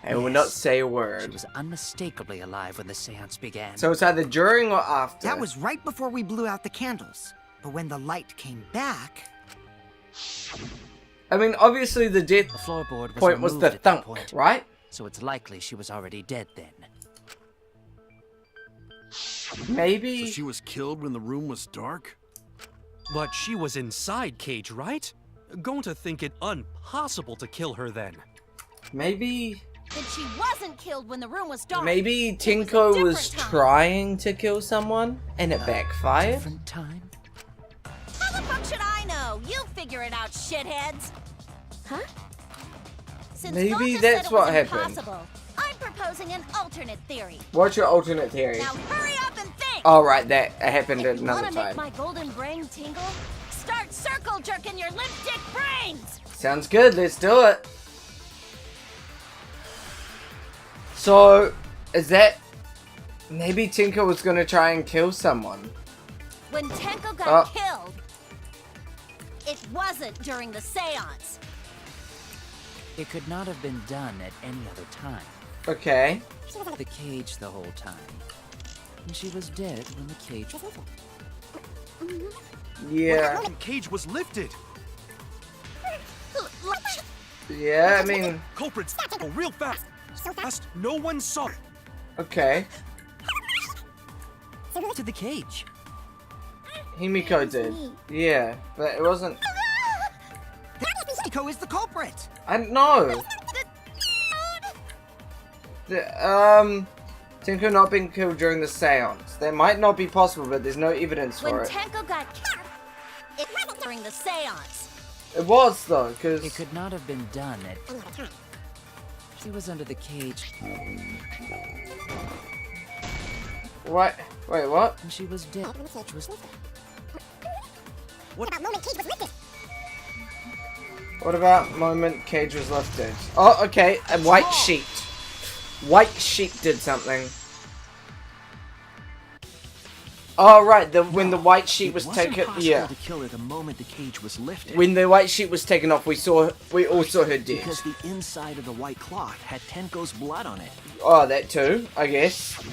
I will not Yes. say a She word. was unmistakably alive when the seance began. So it's either during or after. That was right before we blew out the candles. But when the light came back... I mean, obviously the death The floorboard was point was removed the at that thunk, point, right? so it's likely she was already dead then. Maybe. So she was killed when the room was dark? But she was inside Cage, right? Going to think it impossible to kill her then. Maybe. Then she wasn't killed when the room was dark. Maybe It Tenko a was different time. trying to kill someone and it backfired. Different time? How the fuck should I know? You figure it out, shitheads. Huh? Since Maybe Gonta that's said it what was happened. impossible, I'm proposing an alternate theory. What's your alternate theory? Now hurry up and think. Oh, right, that happened If you another want to make time. my golden brain tingle, start circle jerking your lipstick brains. Sounds good, let's do it. So, is that... Maybe Tenko was gonna try and kill someone. When Tenko got Oh. killed, it wasn't during the seance. It could not have been done at any other time. Okay. The cage the whole time. And she was dead when the cage... Yeah. The cage was lifted! Yeah, I mean... Culprits, go real fast. Fast, no one saw it. Okay. To the cage. Himiko did. Yeah, but it wasn't... Tenko is the culprit! I don't know. Tenko not being killed during the seance. That might not be possible, but there's no evidence When for it. Tenko got killed, it wasn't during the seance. It was, though, because... It could not have been done at... She was under the cage What? Wait, what? and she was dead. She was... What about moment cage was lifted? Oh, okay, a white sheet. White sheet did something. Oh, right, when the white sheet was taken... Yeah. to kill her the moment the cage was lifted. When the white sheet was taken off, we all saw her dead. Because the inside of the white cloth had Tenko's blood on it. Oh, that too, I guess.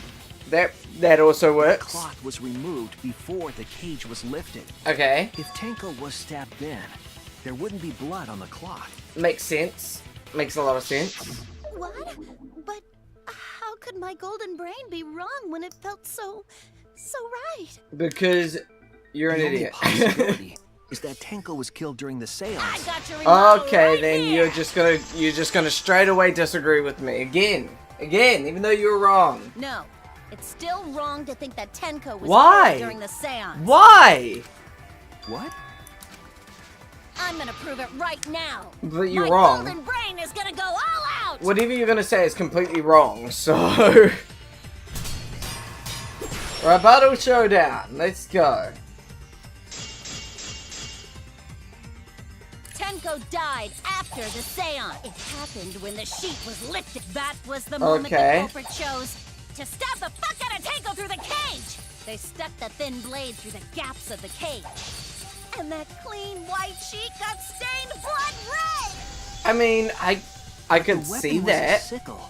That also The works. cloth was removed before the cage was lifted. Okay, If Tenko was stabbed then, there wouldn't be blood on the cloth. makes sense. Makes a lot of sense. What? But how could my golden brain be wrong when it felt so right? Because you're an The only idiot. possibility is that Tenko was killed during the I seance. got your remote Okay, right then here. you're just gonna straight away disagree with me again, even though you were wrong. No, it's still wrong to think that Tenko was Why? killed during the seance. Why? What? I'm gonna prove it right now. But you're my wrong. golden brain is gonna go all out. Whatever you're gonna say is completely wrong. So, rebuttal showdown. Let's go. Tenko died after the seance. It happened when the sheet was lifted. That was the moment Okay. the culprit chose to stab the fuck out of Tenko through the cage. They stuck the thin blade through the gaps of the cage. And that clean white sheet got stained blood red. I mean, I could The weapon see was a that. sickle.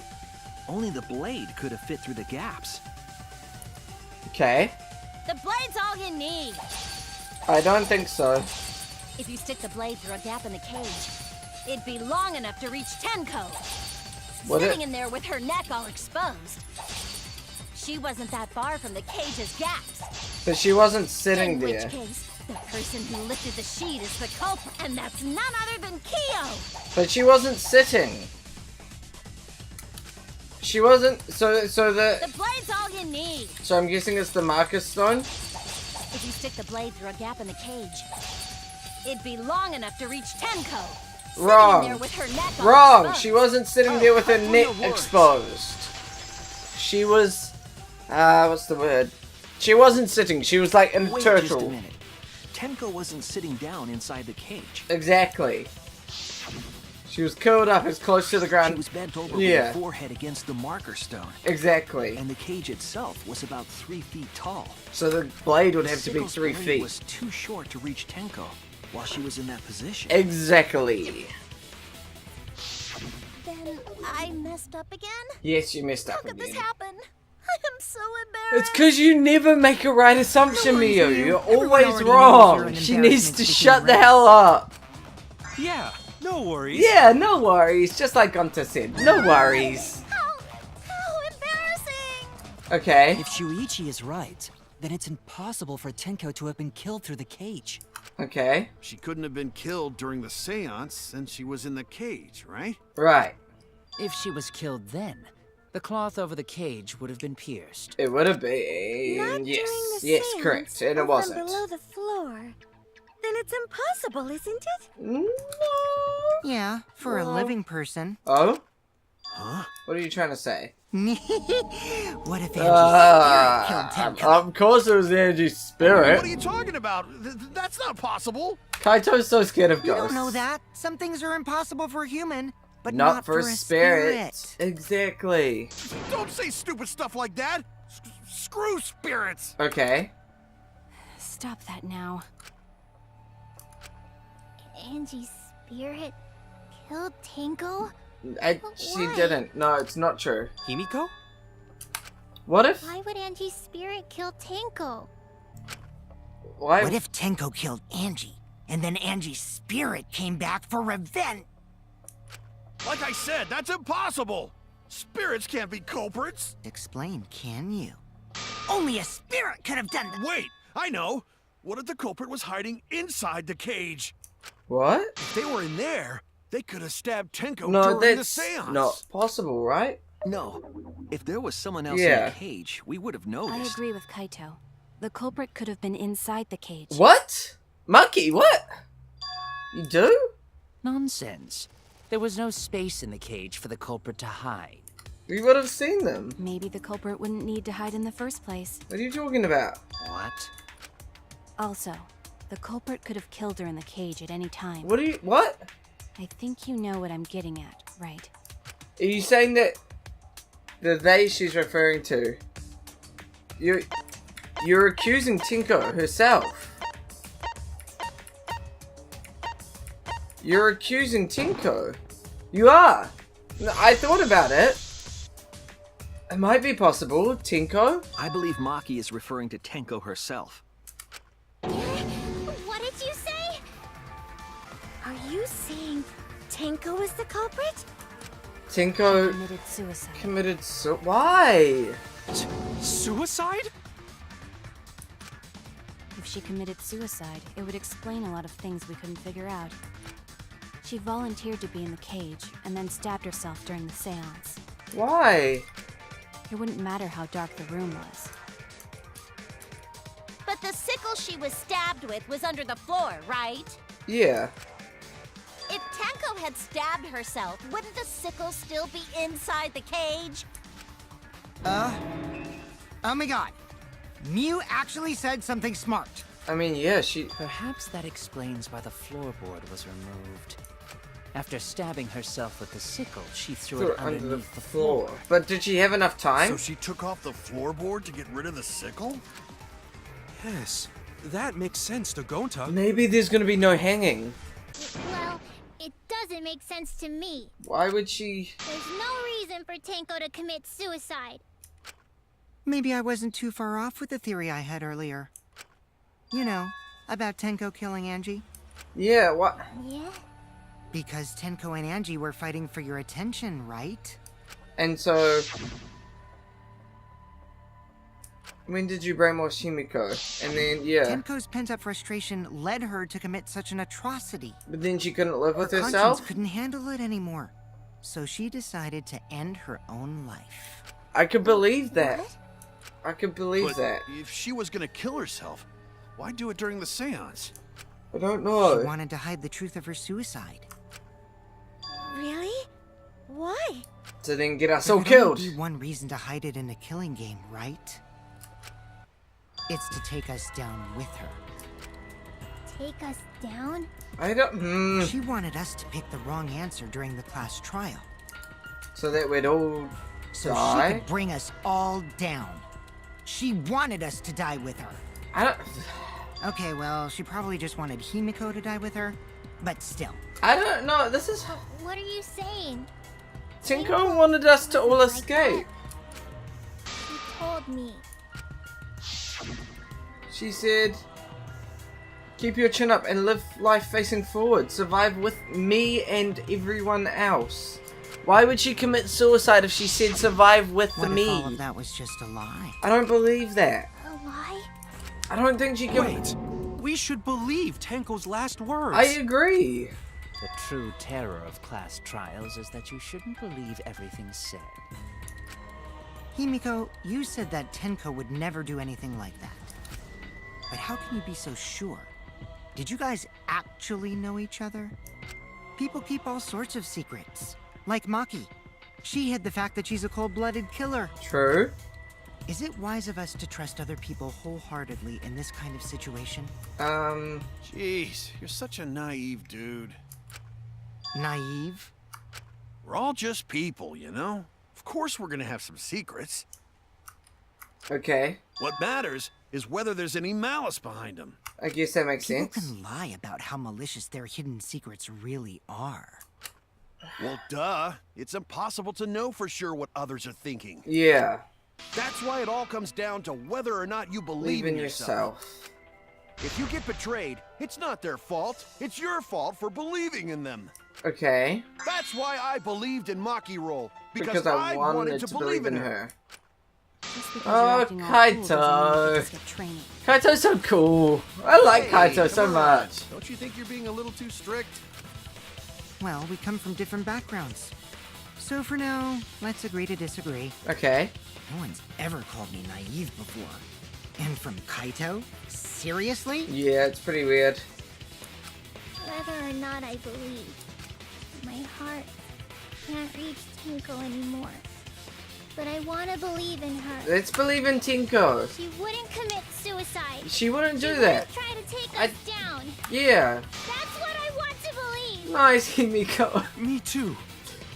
Only the blade could have fit through the gaps. Okay. The blade's all you need. I don't think so. If you stick the blade through a gap in the cage, it'd be long enough to reach Tenko. Would Sitting it? in there with her neck all exposed. She wasn't that far from the cage's gaps. But she wasn't sitting In there. which case, the person who lifted the sheet is the culprit, and that's none other than Kyo. But she wasn't sitting. She wasn't. So The blade's all you need. So I'm guessing it's the Marcus Stone. If you stick the blade through a gap in the cage, it'd be long enough to reach Tenko. Sitting Wrong. in there with her neck all Wrong. exposed. She wasn't sitting there with her your neck words. exposed. She was. What's the word? She wasn't sitting. She was like a Wait just a turtle. minute. Tenko wasn't sitting down inside the cage. Exactly. She was curled up as close to the She ground. was bent over Yeah. with her forehead against the marker stone. Exactly. And the cage itself was about 3 feet tall. So the blade would The have to be sickle's 3 blade feet. was too short to reach Tenko while she was in that position. Exactly. Then And I messed up again? Yes, you messed How up could this again. happen? I am so embarrassed. It's because you never make a right assumption, No worries, Mio. Mio. You're Everyone always already knows you're wrong. an She needs embarrassment to to shut the human hell up. Yeah, no worries. Yeah, no worries. Just like Gunter said, no worries. How embarrassing! Okay. If Shuichi is right, then it's impossible for Tenko to have been killed through the cage. Okay. She couldn't have been killed during the seance since she was in the cage, right? Right. If she was killed then, the cloth over the cage would have been pierced. It would have Not been. during Yes. the Yes, seance correct. And or it wasn't. From below the floor. Then it's impossible, isn't it? No. Yeah, for a Well. living person. Oh? Huh? What are you trying to say? What if Angie's spirit killed Tenko? Of course it was Angie's spirit. What are you talking about? That's not possible. Kaito's so scared of You ghosts. don't know that. Some things are impossible for a human, but Not for a a spirit. Exactly. Don't say stupid stuff like that. Screw spirits. Okay. Stop that now. Angie's spirit killed Tenko? She Why? didn't. No, it's not true. Himiko? What if? Why would Angie's spirit kill Tenko? Why? What if Tenko killed Angie, and then Angie's spirit came back for revenge? Like I said, that's impossible. Spirits can't be culprits. Explain, can you? Only a spirit could have done that. Wait, I know. What if the culprit was hiding inside the cage? What? If they were in there, they could have stabbed Tenko No, during the that's seance. not possible, right? No. If there was someone else Yeah. in the cage, we would have I noticed. agree with Kaito. The culprit could have been inside the cage. What? Monkey, what? You do? Nonsense. There was no space in the cage for the culprit to hide. We would have seen them. Maybe the culprit wouldn't need to hide in the first place. What are you talking about? What? Also, the culprit could have killed her in the cage at any time. What are you? What? I think you know what I'm getting at, right? Are you saying that the they she's referring to? You're accusing Tenko herself. You're accusing Tenko. You are. No, I thought about it. It might be possible. Tenko? I believe Maki is referring to Tenko herself. What did you say? Are you saying Tenko is the culprit? Tenko Committed suicide. committed why? Suicide? If she committed suicide, it would explain a lot of things we couldn't figure out. She volunteered to be in the cage and then stabbed herself during the seance. Why? It wouldn't matter how dark the room was. But the sickle she was stabbed with was under the floor, right? Yeah. If Tenko had stabbed herself, wouldn't the sickle still be inside the cage? Oh my god. Mew actually said something smart. I mean, yeah, she... Perhaps that explains why the floorboard was removed. After stabbing herself with the sickle, she threw it under the underneath the floor. floor. But did she have enough time? So she took off the floorboard to get rid of the sickle? Yes, that makes sense to Gonta. Maybe there's gonna be no hanging. Well, it doesn't make sense to me. Why would she... There's no reason for Tenko to commit suicide. Maybe I wasn't too far off with the theory I had earlier. You know, about Tenko killing Angie. Yeah, what? Yeah? Because Tenko and Angie were fighting for your attention, right? And so... When did you brainwash Himiko? And then, yeah. Tenko's pent-up frustration led her to commit such an atrocity. But then she couldn't live with Her herself? conscience couldn't handle it anymore. So she decided to end her own life. I could believe that. I could believe But that. if she was gonna kill herself, why do it during the seance? I don't know. She wanted to hide the truth of her suicide. Really? Why? To then get us There all could only killed. be one reason to hide it in a killing game, right? It's to take us down with her. Take us down? I don't... She wanted us to pick the wrong answer during the class trial. So that we'd all So die? she could bring us all down. She wanted us to die with her. I don't... Okay, well, she probably just wanted Himiko to die with her. But still. I don't know. This is... What are you saying? Tenko wanted us to all escape. She told me. She said, keep your chin up and live life facing forward. Survive with me and everyone else. Why would she commit suicide if she said survive with What me? if all of that was just a lie? I don't believe that. A lie? I don't think she can. Wait, we should believe Tenko's last words. I agree. The true terror of class trials is that you shouldn't believe everything said. Himiko, you said that Tenko would never do anything like that. But how can you be so sure? Did you guys actually know each other? People keep all sorts of secrets. Like Maki. She hid the fact that she's a cold-blooded killer. True. Is it wise of us to trust other people wholeheartedly in this kind of situation? Jeez, you're such a naive dude. Naive? We're all just people, you know? Of course we're gonna have some secrets. Okay. What matters is whether there's any malice behind them. I guess that makes People sense. can lie about how malicious their hidden secrets really are. Well, duh. It's impossible to know for sure what others are thinking. Yeah. That's why it all comes down to whether or not you believe in yourself. If you get betrayed, it's not their fault. It's your fault for believing in them. Okay. That's why I believed in Maki Roll. Because I wanted to believe in her. Just because Oh, you're acting all cool doesn't mean Kaito. you just get training. Kaito's so cool. I like Kaito so come on. much. Don't you think you're being a little too strict? Well, we come from different backgrounds. So for now, let's agree to disagree. Okay. No one's ever called me naive before. And from Kaito? Seriously? Yeah, it's pretty weird. Whether or not I believe, my heart can't reach Tenko anymore. But I want to believe in her. Let's believe in Tenko. She wouldn't commit suicide. She wouldn't do She that. wouldn't try to take I- us down. Yeah. That's what I want to believe. Nice, Himiko. Me too.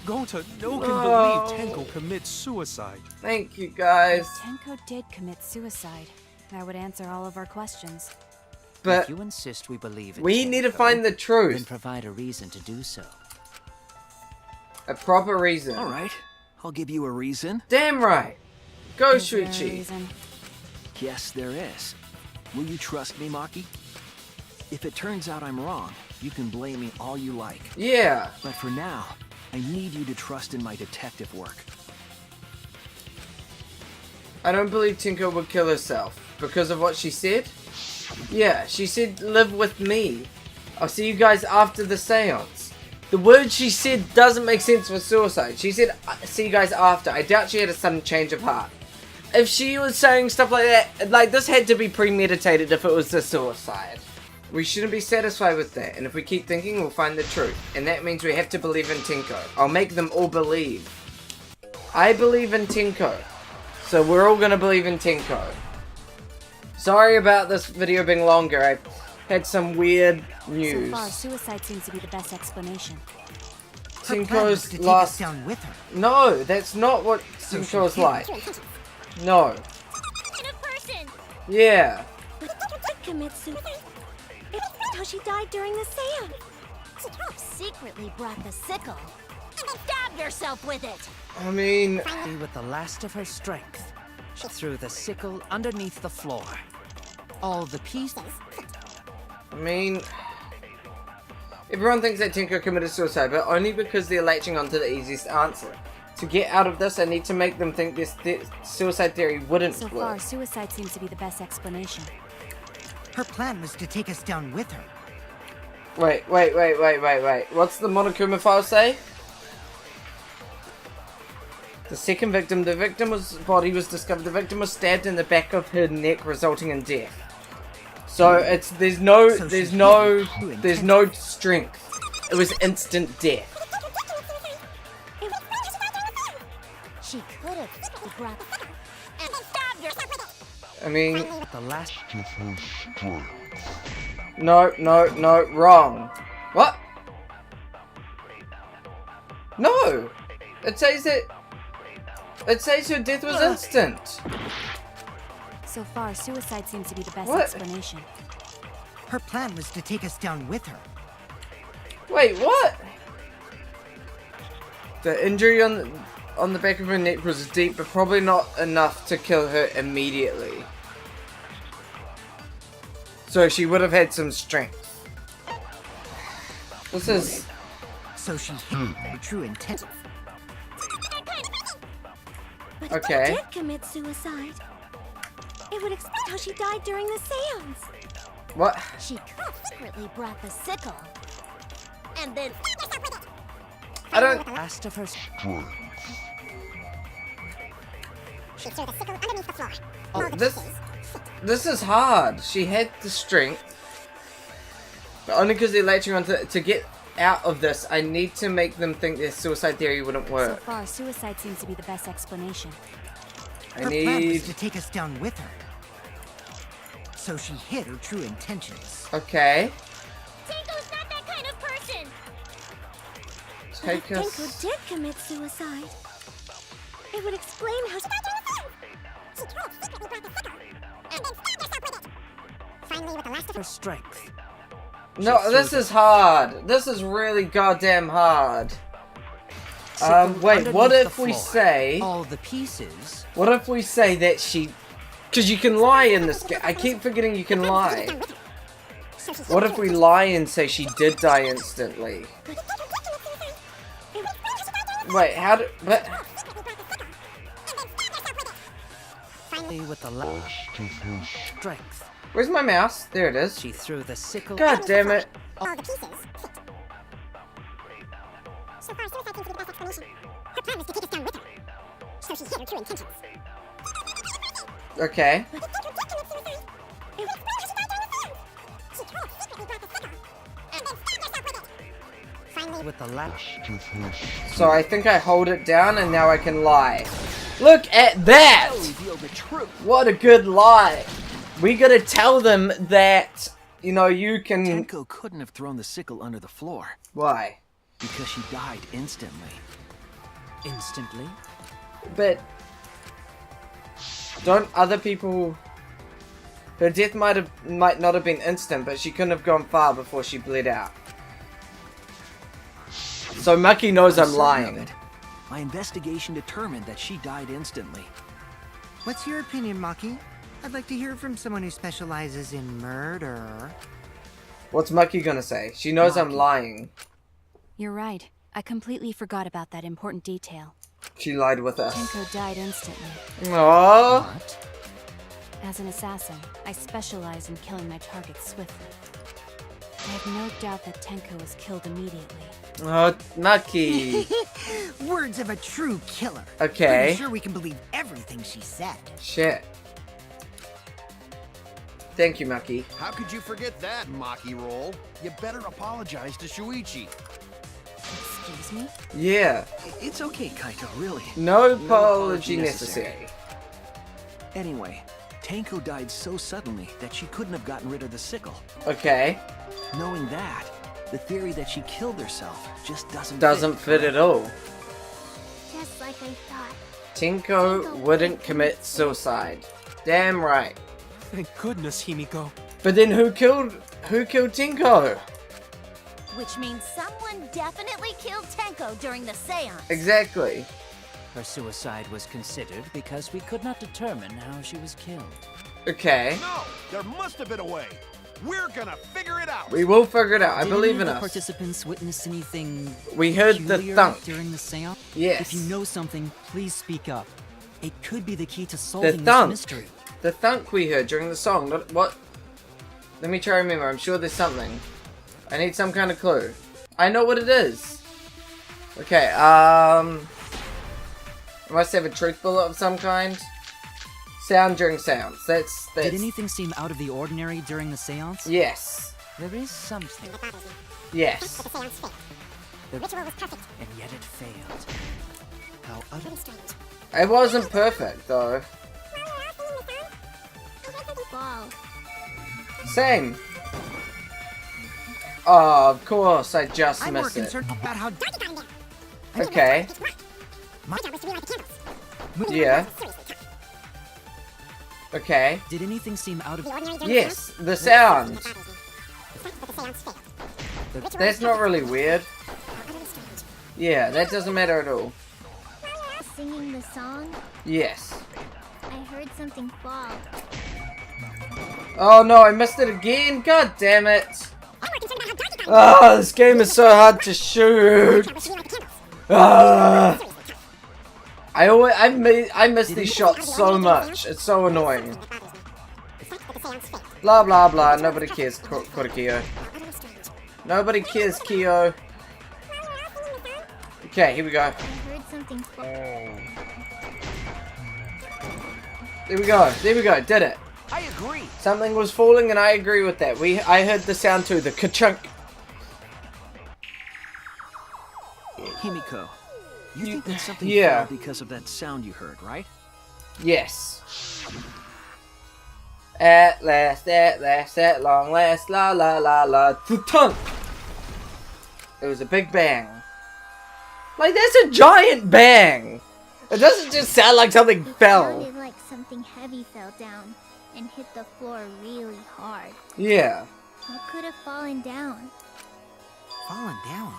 Gonta, no can No. believe Tenko commits suicide. Thank you, guys. Tenko did commit suicide. That would answer all of our questions. But if you insist we believe in we need to Tenko, find the then truth. provide a reason to do so. A proper reason. All right, I'll give you a reason. Damn right. Go, Is there a Shuichi. reason? Yes, there is. Will you trust me, Maki? If it turns out I'm wrong, you can blame me all you like. Yeah. But for now, I need you to trust in my detective work. I don't believe Tenko would kill herself. Because of what she said? Yeah, she said live with me. I'll see you guys after the seance. The word she said doesn't make sense for suicide. She said see you guys after. I doubt she had a sudden change of heart. If she was saying stuff like that, like this had to be premeditated if it was a suicide. We shouldn't be satisfied with that, and if we keep thinking, we'll find the truth. And that means we have to believe in Tenko. I'll make them all believe. I believe in Tenko. So we're all gonna believe in Tenko. Sorry about this video being longer. I had some weird news. So far, suicide seems to be the best explanation. Her plan was to Tenko's take us last... down with her. No, that's not what Tenko's like. No. In a person. Yeah. Commit suicide. It's how she died during the seance. Secretly brought the sickle. Stab yourself with it! I mean... With the last of her strength, she threw the sickle underneath the floor. All the pieces... I mean... Everyone thinks that Tenko committed suicide, but only because they're latching onto the easiest answer. To get out of this, I need to make them think this suicide theory wouldn't So work. far, suicide seems to be the best explanation. Her plan was to take us down with her. Wait. What's the Monokuma file say? The second victim, the victim's body was discovered. The victim was stabbed in the back of her neck, resulting in death. So it's there's no strength. It was instant death. She could have brought and stabbed yourself. I mean, The last... no, wrong. What? No, it says that. It says her death was instant. So far, suicide seems to be the best What? explanation. Her plan was to take us down with her. Wait, what? The injury on the back of her neck was deep, but probably not enough to kill her immediately. So she would have had some strength. This is... So she hid her true intent. But Okay. if she did commit suicide, it would explain how she died during the seance. What? She secretly brought the sickle. And then I don't... Last of her She threw the sickle underneath the floor. Oh, this is hard. She had the strength. But only because they're latching on to get out of this, I need to make them think their suicide theory wouldn't So work. far, suicide seems to be the best explanation. I Her plan was need... to take us down with her. So she hid her true intentions. Okay. Tenko's not that kind of person. Take But if us... Tenko did commit suicide, it would explain how she died during the seance. She could secretly brought the sickle and then stabbed herself with it. Finally, with the last of her strength. No, this is hard. This is really goddamn hard. Wait, what if we say... all the pieces? What if we say that she... Because you can lie in this game. I keep forgetting you can lie. What if we lie and say she did die instantly? Wait, how do... But... With the last of her strength. Where's my mouse? There it is. She threw the sickle. God damn it. all the pieces fit. So far, suicide seems to be the best explanation. Her plan was to take us down with her. So she hid her true intentions. Okay. But if Tenko did commit suicide, it would explain how she died during the seance. She could secretly brought the sickle and then stabbed herself with it. Finally, With the last of her. So I think I hold it down and now I can lie. Look at that! Reveal the truth. What a good lie. We gotta tell them that, you know, you can... Tenko couldn't have thrown the sickle under the floor. Why? Because she died instantly. Instantly? But... Don't other people... Her death might not have been instant, but she couldn't have gone far before she bled out. So Maki knows I'm certain of lying. it. My investigation determined that she died instantly. What's your opinion, Maki? I'd like to hear from someone who specializes in murder. What's Maki gonna say? She knows I'm lying. You're right. I completely forgot about that important detail. She lied with us. Tenko died instantly. Aww. What? As an assassin, I specialize in killing my targets swiftly. I have no doubt that Tenko was killed immediately. Oh, Maki. Words of a true killer. Okay. Pretty sure we can believe everything she said. Shit. Thank you, Maki. How could you forget that, Maki roll? You better apologize to Shuichi. Excuse me? Yeah. It's okay, Kaito, really. No apology necessary. Anyway, Tenko died so suddenly that she couldn't have gotten rid of the sickle. Okay. Knowing that, the theory that she killed herself just Doesn't fit at all. just like I thought. Tenko wouldn't commit suicide. Damn right. Thank goodness, Himiko. But then who killed Tenko? Which means someone definitely killed Tenko during the seance. Exactly. Her suicide was considered because we could not determine how she was killed. Okay. No, there must have been a way. We're gonna figure it out. We will figure it out. I Did believe any in of the us. participants witness anything We heard the peculiar thunk. during the seance? Yes. If you know something, please speak up. It could be the key to solving this thunk. mystery. The thunk we heard during the song. What? Let me try to remember. I'm sure there's something. I need some kind of clue. I know what it is. Okay, I must have a truth bullet of some kind. Sound during sounds. That's... Did anything seem out of the ordinary during the seance? Yes. There is something, Yes. But the seance failed. The ritual was perfect. and yet it failed. How Pretty utterly strange. It wasn't perfect, though. Ball. Same. Oh, of course, I just I'm more missed it. concerned about how Dorothy got in there. Okay. My job was to relight the candles. Yeah. Seriously, cut. Okay. Did anything seem out of The ordinary during Yes, the the seance? sound. That bothers me. The fact that the seance failed. The ritual That's was not perfect. really weird. How utterly strange. Yeah, that doesn't matter at all. Singing the song, Yes. I heard something fall. Oh no, I missed it again. God damn it. Ah, this game is so hard to shoot. Ah. I miss these shots so much. It's so annoying. Blah blah blah. Nobody cares, Korikio. Nobody cares, Kyo. Okay, here we go. I heard something fall. There we go. There we go. Did it. I agree. Something was falling, and I agree with that. I heard the sound too. The ka-chunk. Himiko, you think that something yeah. fell because of that sound you heard, right? Yes. At last, at long last, la la la la, tunk. It was a big bang. Like, that's a giant bang. It doesn't just sound like something fell. It sounded like something heavy fell down and hit the floor really hard. Yeah. What could have fallen down? Fallen down?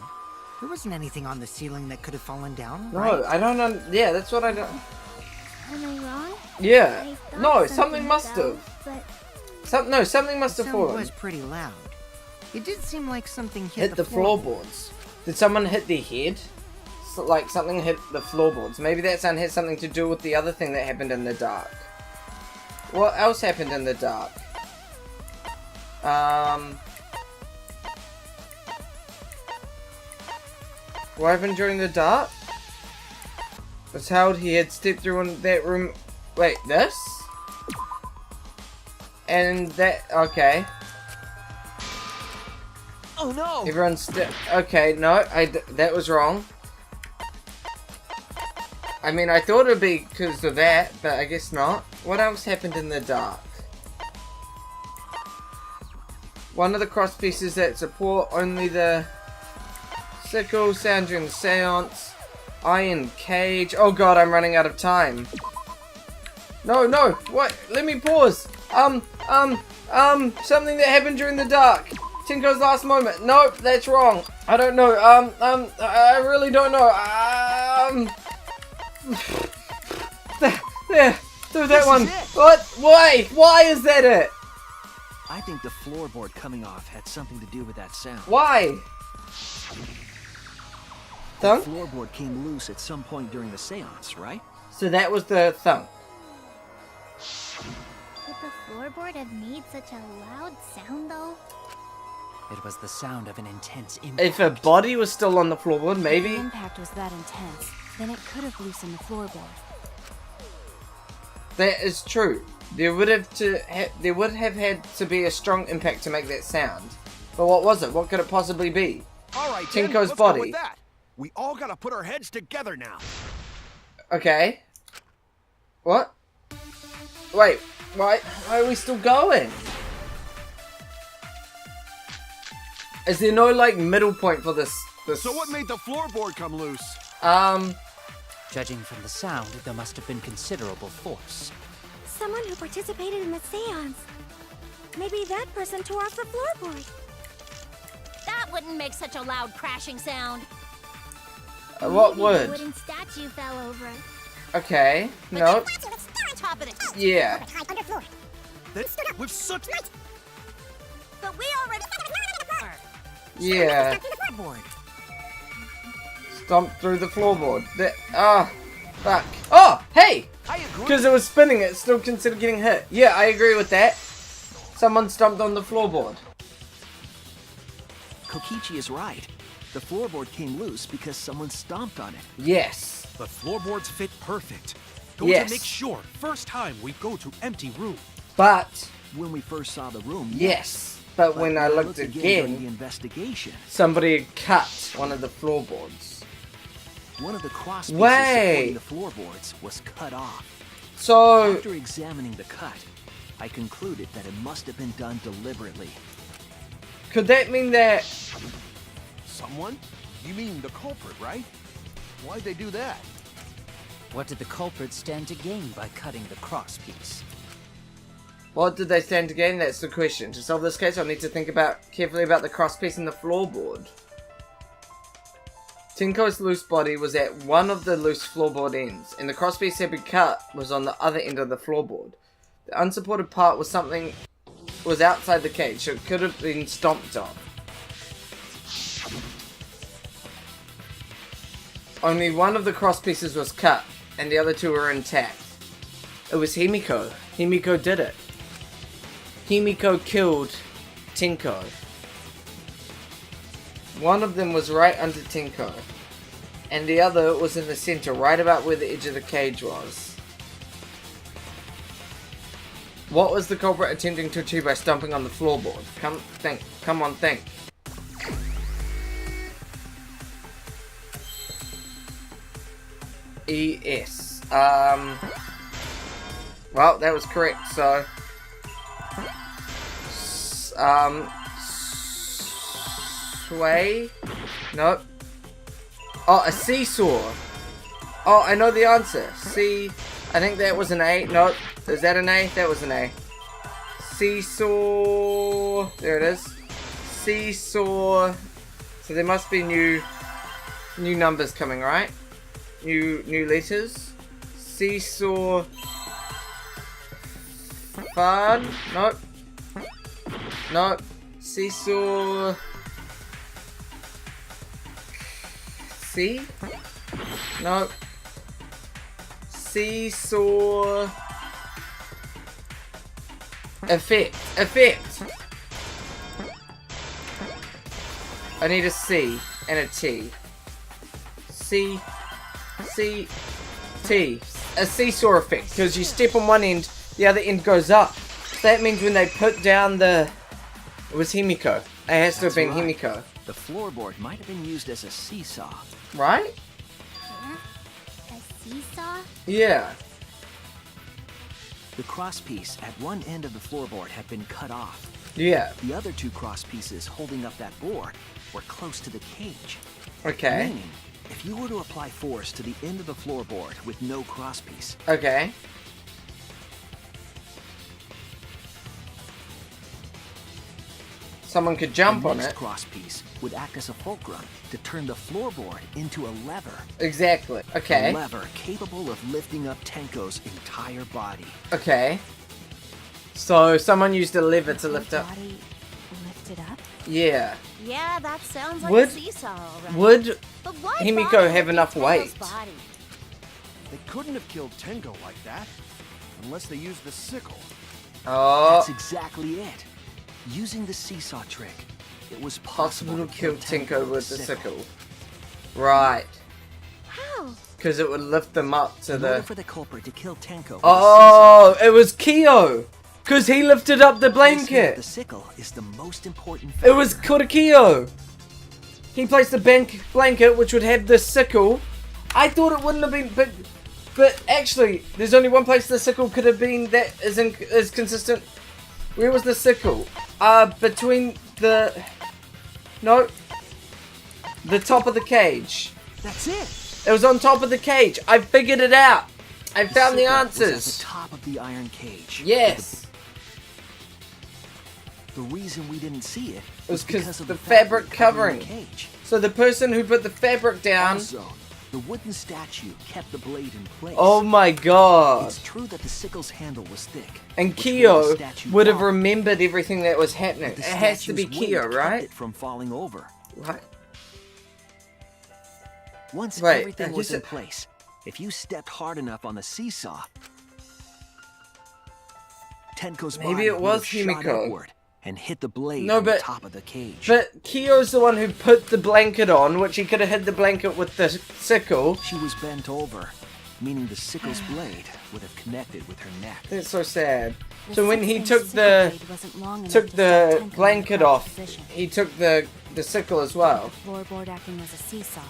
There wasn't anything on the ceiling that could have fallen down, No, right? I don't know. Yeah, that's what I don't. Am I wrong? Yeah. I thought No, something must fell, have. but No, something must The have sound fallen. was pretty loud. It did seem like something Hit the floorboards. Did someone hit their head? So, like something hit the floorboards. Maybe that sound had something to do with the other thing that happened in the dark. What else happened in the dark? What happened during the dark? Was how he had stepped through in that room. Wait, this? And that. Okay. Oh no! Everyone's okay, no, that was wrong. I mean, I thought it would be because of that, but I guess not. What else happened in the dark? One of the cross pieces that support only the sickle sound during the seance. Iron cage. Oh god, I'm running out of time. No, no, what? Let me pause. Something that happened during the dark. Tenko's last moment. Nope, that's wrong. I don't know. I really don't know. There, do that one. What? Why? Why is that it? I think the floorboard coming off had something to do with that sound. Why? The Thunk? floorboard came loose at some point during the seance, right? So that was the thunk. Could the floorboard have made such a loud sound though? It was the sound of an intense impact. If a body was still on the floorboard, If maybe. the impact was that intense, then it could have loosened the floorboard. That is true. There would have had to be a strong impact to make that sound. But what was it? What could it possibly be? All right, then, Tenko's let's body. go with that. We all gotta put our heads together now. Okay. What? Wait. Why are we still going? Is there no like middle point for this? So what made the floorboard come loose? Judging from the sound, there must have been considerable force. Someone who participated in the seance. Maybe that person tore off the floorboard. That wouldn't make such a loud crashing sound. What Maybe would? The wooden statue fell over. Okay. No. Top of the Yeah. With such But we already. Yeah. Floorboard. Stomp through the floorboard. Fuck. Oh, hey! I agree. Because it was spinning, it's still considered getting hit. Yeah, I agree with that. Someone stomped on the floorboard. Kokichi is right. The floorboard came loose because someone stomped on it. Yes. The floorboards fit perfect. Yes. To make sure, first time we go to empty room. But, When we first saw the room, yes. But when I looked during the again, investigation, somebody had cut one of the floorboards. one of the cross pieces Wait. supporting the floorboards was cut off. So, After examining the cut, I concluded that it must have been done deliberately. could that mean that... Someone? You mean the culprit, right? Why'd they do that? What did the culprit stand to gain by cutting the crosspiece? What did they stand to gain? That's the question. To solve this case, I'll need to think carefully about the crosspiece and the floorboard. Tenko's loose body was at one of the loose floorboard ends, and the crosspiece had been cut was on the other end of the floorboard. The unsupported part was outside the cage, so it could have been stomped on. Only one of the cross pieces was cut, and the other two were intact. It was Himiko. Himiko did it. Himiko killed Tenko. One of them was right under Tenko, and the other was in the center, right about where the edge of the cage was. What was the culprit attempting to achieve by stomping on the floorboard? Come on, think. ES. Well, that was correct, so... Sway? Nope. Oh, a seesaw. Oh, I know the answer. I think that was an A. Nope. Is that an A? That was an A. Seesaw. There it is. Seesaw. So there must be new numbers coming, right? New letters. Seesaw. Fun. Nope. Nope. Seesaw. C? Nope. Seesaw. Effect. I need a C and a T. C, T. A seesaw effect, because you step on one end, the other end goes up. That means when they put down it was Himiko. It has to have been right. Himiko. The floorboard might have been used as a seesaw. Right? A seesaw? Yeah. The crosspiece at one end of the floorboard had been cut off. Yeah. The other two crosspieces holding up that board were close to the cage. Okay. Meaning, if you were to apply force to the end of the floorboard with no crosspiece. Okay. Someone could jump on it. The next crosspiece would act as a fulcrum to turn the floorboard into a lever. Exactly. Okay. A lever capable of lifting up Tenko's entire body. Okay. So someone used a lever to lift up. Body lifted up? Yeah. Yeah, that sounds like a seesaw, alright. Would But why Himiko have enough weight? Body? They couldn't have killed Tenko like that, unless they used the sickle. Oh. That's exactly it. Using the seesaw trick, it was possible to kill Tenko with the sickle. Right. How? Because it would lift them up to In order for the culprit to kill Tenko. Oh, it was Kyo. Because he lifted up the blanket. The sickle is the most important factor. It was Kyo. He placed the blanket, which would have the sickle. I thought it wouldn't have been, but actually, there's only one place the sickle could have been that is consistent. Where was the sickle? Between the top of the cage. That's it. It was on top of the cage. I figured it out. I found the answers. Was at the top of the iron cage. Yes. The reason we didn't see it was because of the fabric covering the cage. So the person who put the fabric down. Also, the wooden statue kept the blade in place. Oh my god. It's true that the sickle's handle was thick. And Kyo would have remembered everything that was happening. It has to be Kyo, right? It from falling over. What? Once everything was in place, if you stepped hard enough on the seesaw, Tenko's body it was would have shot Himiko. upward and hit the blade on the top of the cage. But Kyo's the one who put the blanket on, which he could have hit the blanket with the sickle. She was bent over, meaning the sickle's blade would have connected with her neck. That's so sad. So when he took the blanket off, he took the sickle as well. The floorboard acting as a seesaw,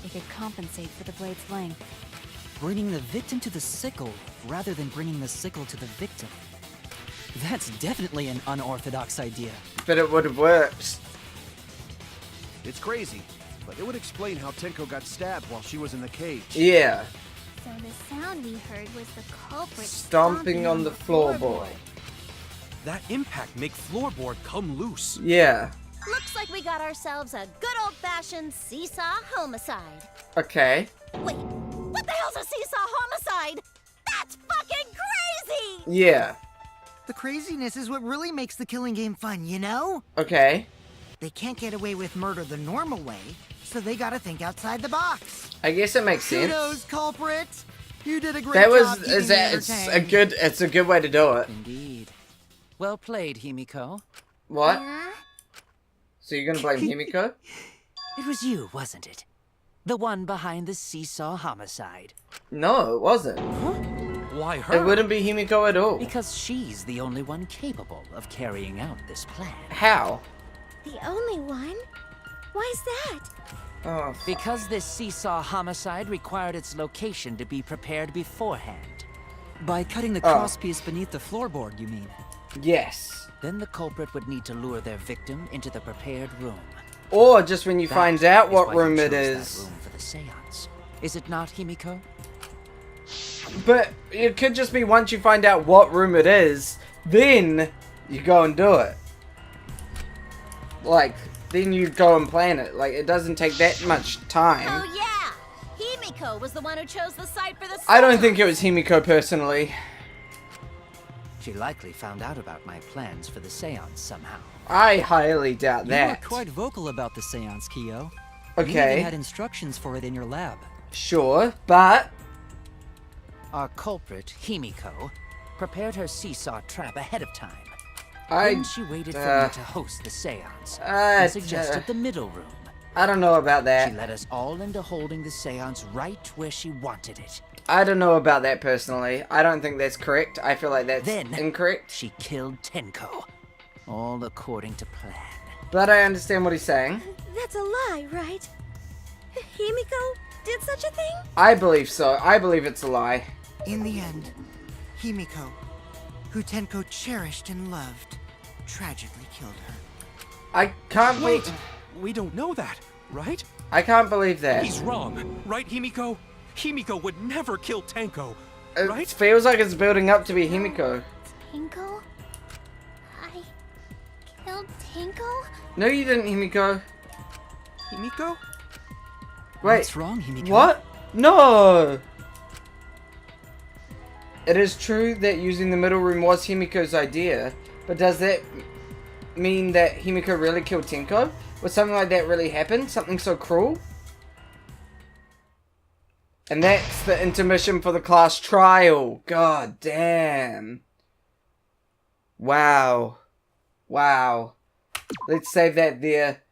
it could compensate for the blade's length. Bringing the victim to the sickle rather than bringing the sickle to the victim. That's definitely an unorthodox idea. But it would have worked. It's crazy, but it would explain how Tenko got stabbed while she was in the cage. Yeah. So the sound we heard was the culprit stomping on the floorboard. That impact make floorboard come loose. Yeah. Looks like we got ourselves a good old-fashioned seesaw homicide. Okay. Wait, what the hell's a seesaw homicide? That's fucking crazy! Yeah. The craziness is what really makes the killing game fun, you know? Okay. They can't get away with murder the normal way, so they gotta think outside the box. I guess it makes sense. Kudos, culprit! You did a great That job was keeping me it's a good way to do it. Indeed. Well played, Himiko. What? Huh? So you're gonna blame Himiko? It was you, wasn't it? The one behind the seesaw homicide. No, it wasn't. Why her? It wouldn't be Himiko at all. Because she's the only one capable of carrying out this plan. How? The only one? Why's that? Oh, Because this seesaw homicide required its location to be prepared beforehand. By cutting the crosspiece beneath the floorboard, you mean? yes. Then the culprit would need to lure their victim into the prepared room. Or just when you That find out is what why you room it chose is. that room for the seance. Is it not, Himiko? But it could just be once you find out what room it is, then you go and do it. Like, then you go and plan it. Like, it doesn't take that much time. Oh yeah! Himiko was the one who chose the site for the I don't think it was Himiko personally. She likely found out about my plans for the seance somehow. I highly doubt You that. were quite vocal about the seance, Kyo. You even Okay, had instructions for it in your lab. sure, but Our culprit, Himiko, prepared her seesaw trap ahead of time. I Then she waited for me to host the seance and suggested the middle room. I don't know about She that. led us all into holding the seance right where she wanted it. I don't know about that personally. I don't think that's correct. I feel like that's Then incorrect. she killed Tenko, all according to plan. But I understand what he's saying. That's a lie, right? Himiko did such a thing? I believe so. I believe it's a lie. In the end, Himiko, who Tenko cherished and loved, tragically killed her. I can't Wait, believe. we don't know that, right? I can't believe that. He's wrong, right, Himiko? Himiko would never kill Tenko, It right? feels like it's building up to be Himiko. Tinko? I killed Tinko? No, you didn't, Himiko. Himiko? Wait. What's wrong, Himiko? What? No! It is true that using the middle room was Himiko's idea, but does that mean that Himiko really killed Tenko? Would something like that really happen? Something so cruel? And that's the intermission for the class trial. God damn. Wow. Wow. Let's save that there.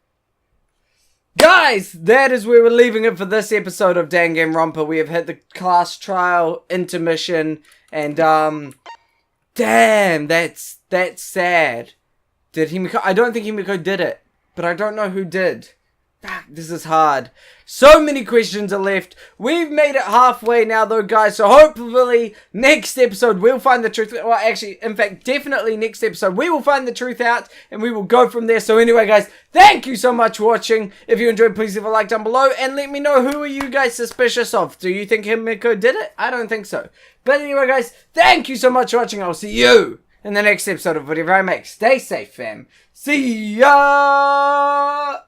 Guys, that is where we're leaving it for this episode of Danganronpa. We have hit the class trial intermission, and damn, that's sad. Did Himiko? I don't think Himiko did it, but I don't know who did. Fuck, this is hard. So many questions are left. We've made it halfway now though, guys, so hopefully next episode we'll find the truth. Well, actually, in fact, definitely next episode we will find the truth out and we will go from there. So anyway, guys, thank you so much for watching. If you enjoyed, please leave a like down below and let me know, who are you guys suspicious of? Do you think Himiko did it? I don't think so. But anyway, guys, thank you so much for watching. I'll see you in the next episode of whatever I make. Stay safe, fam. See ya!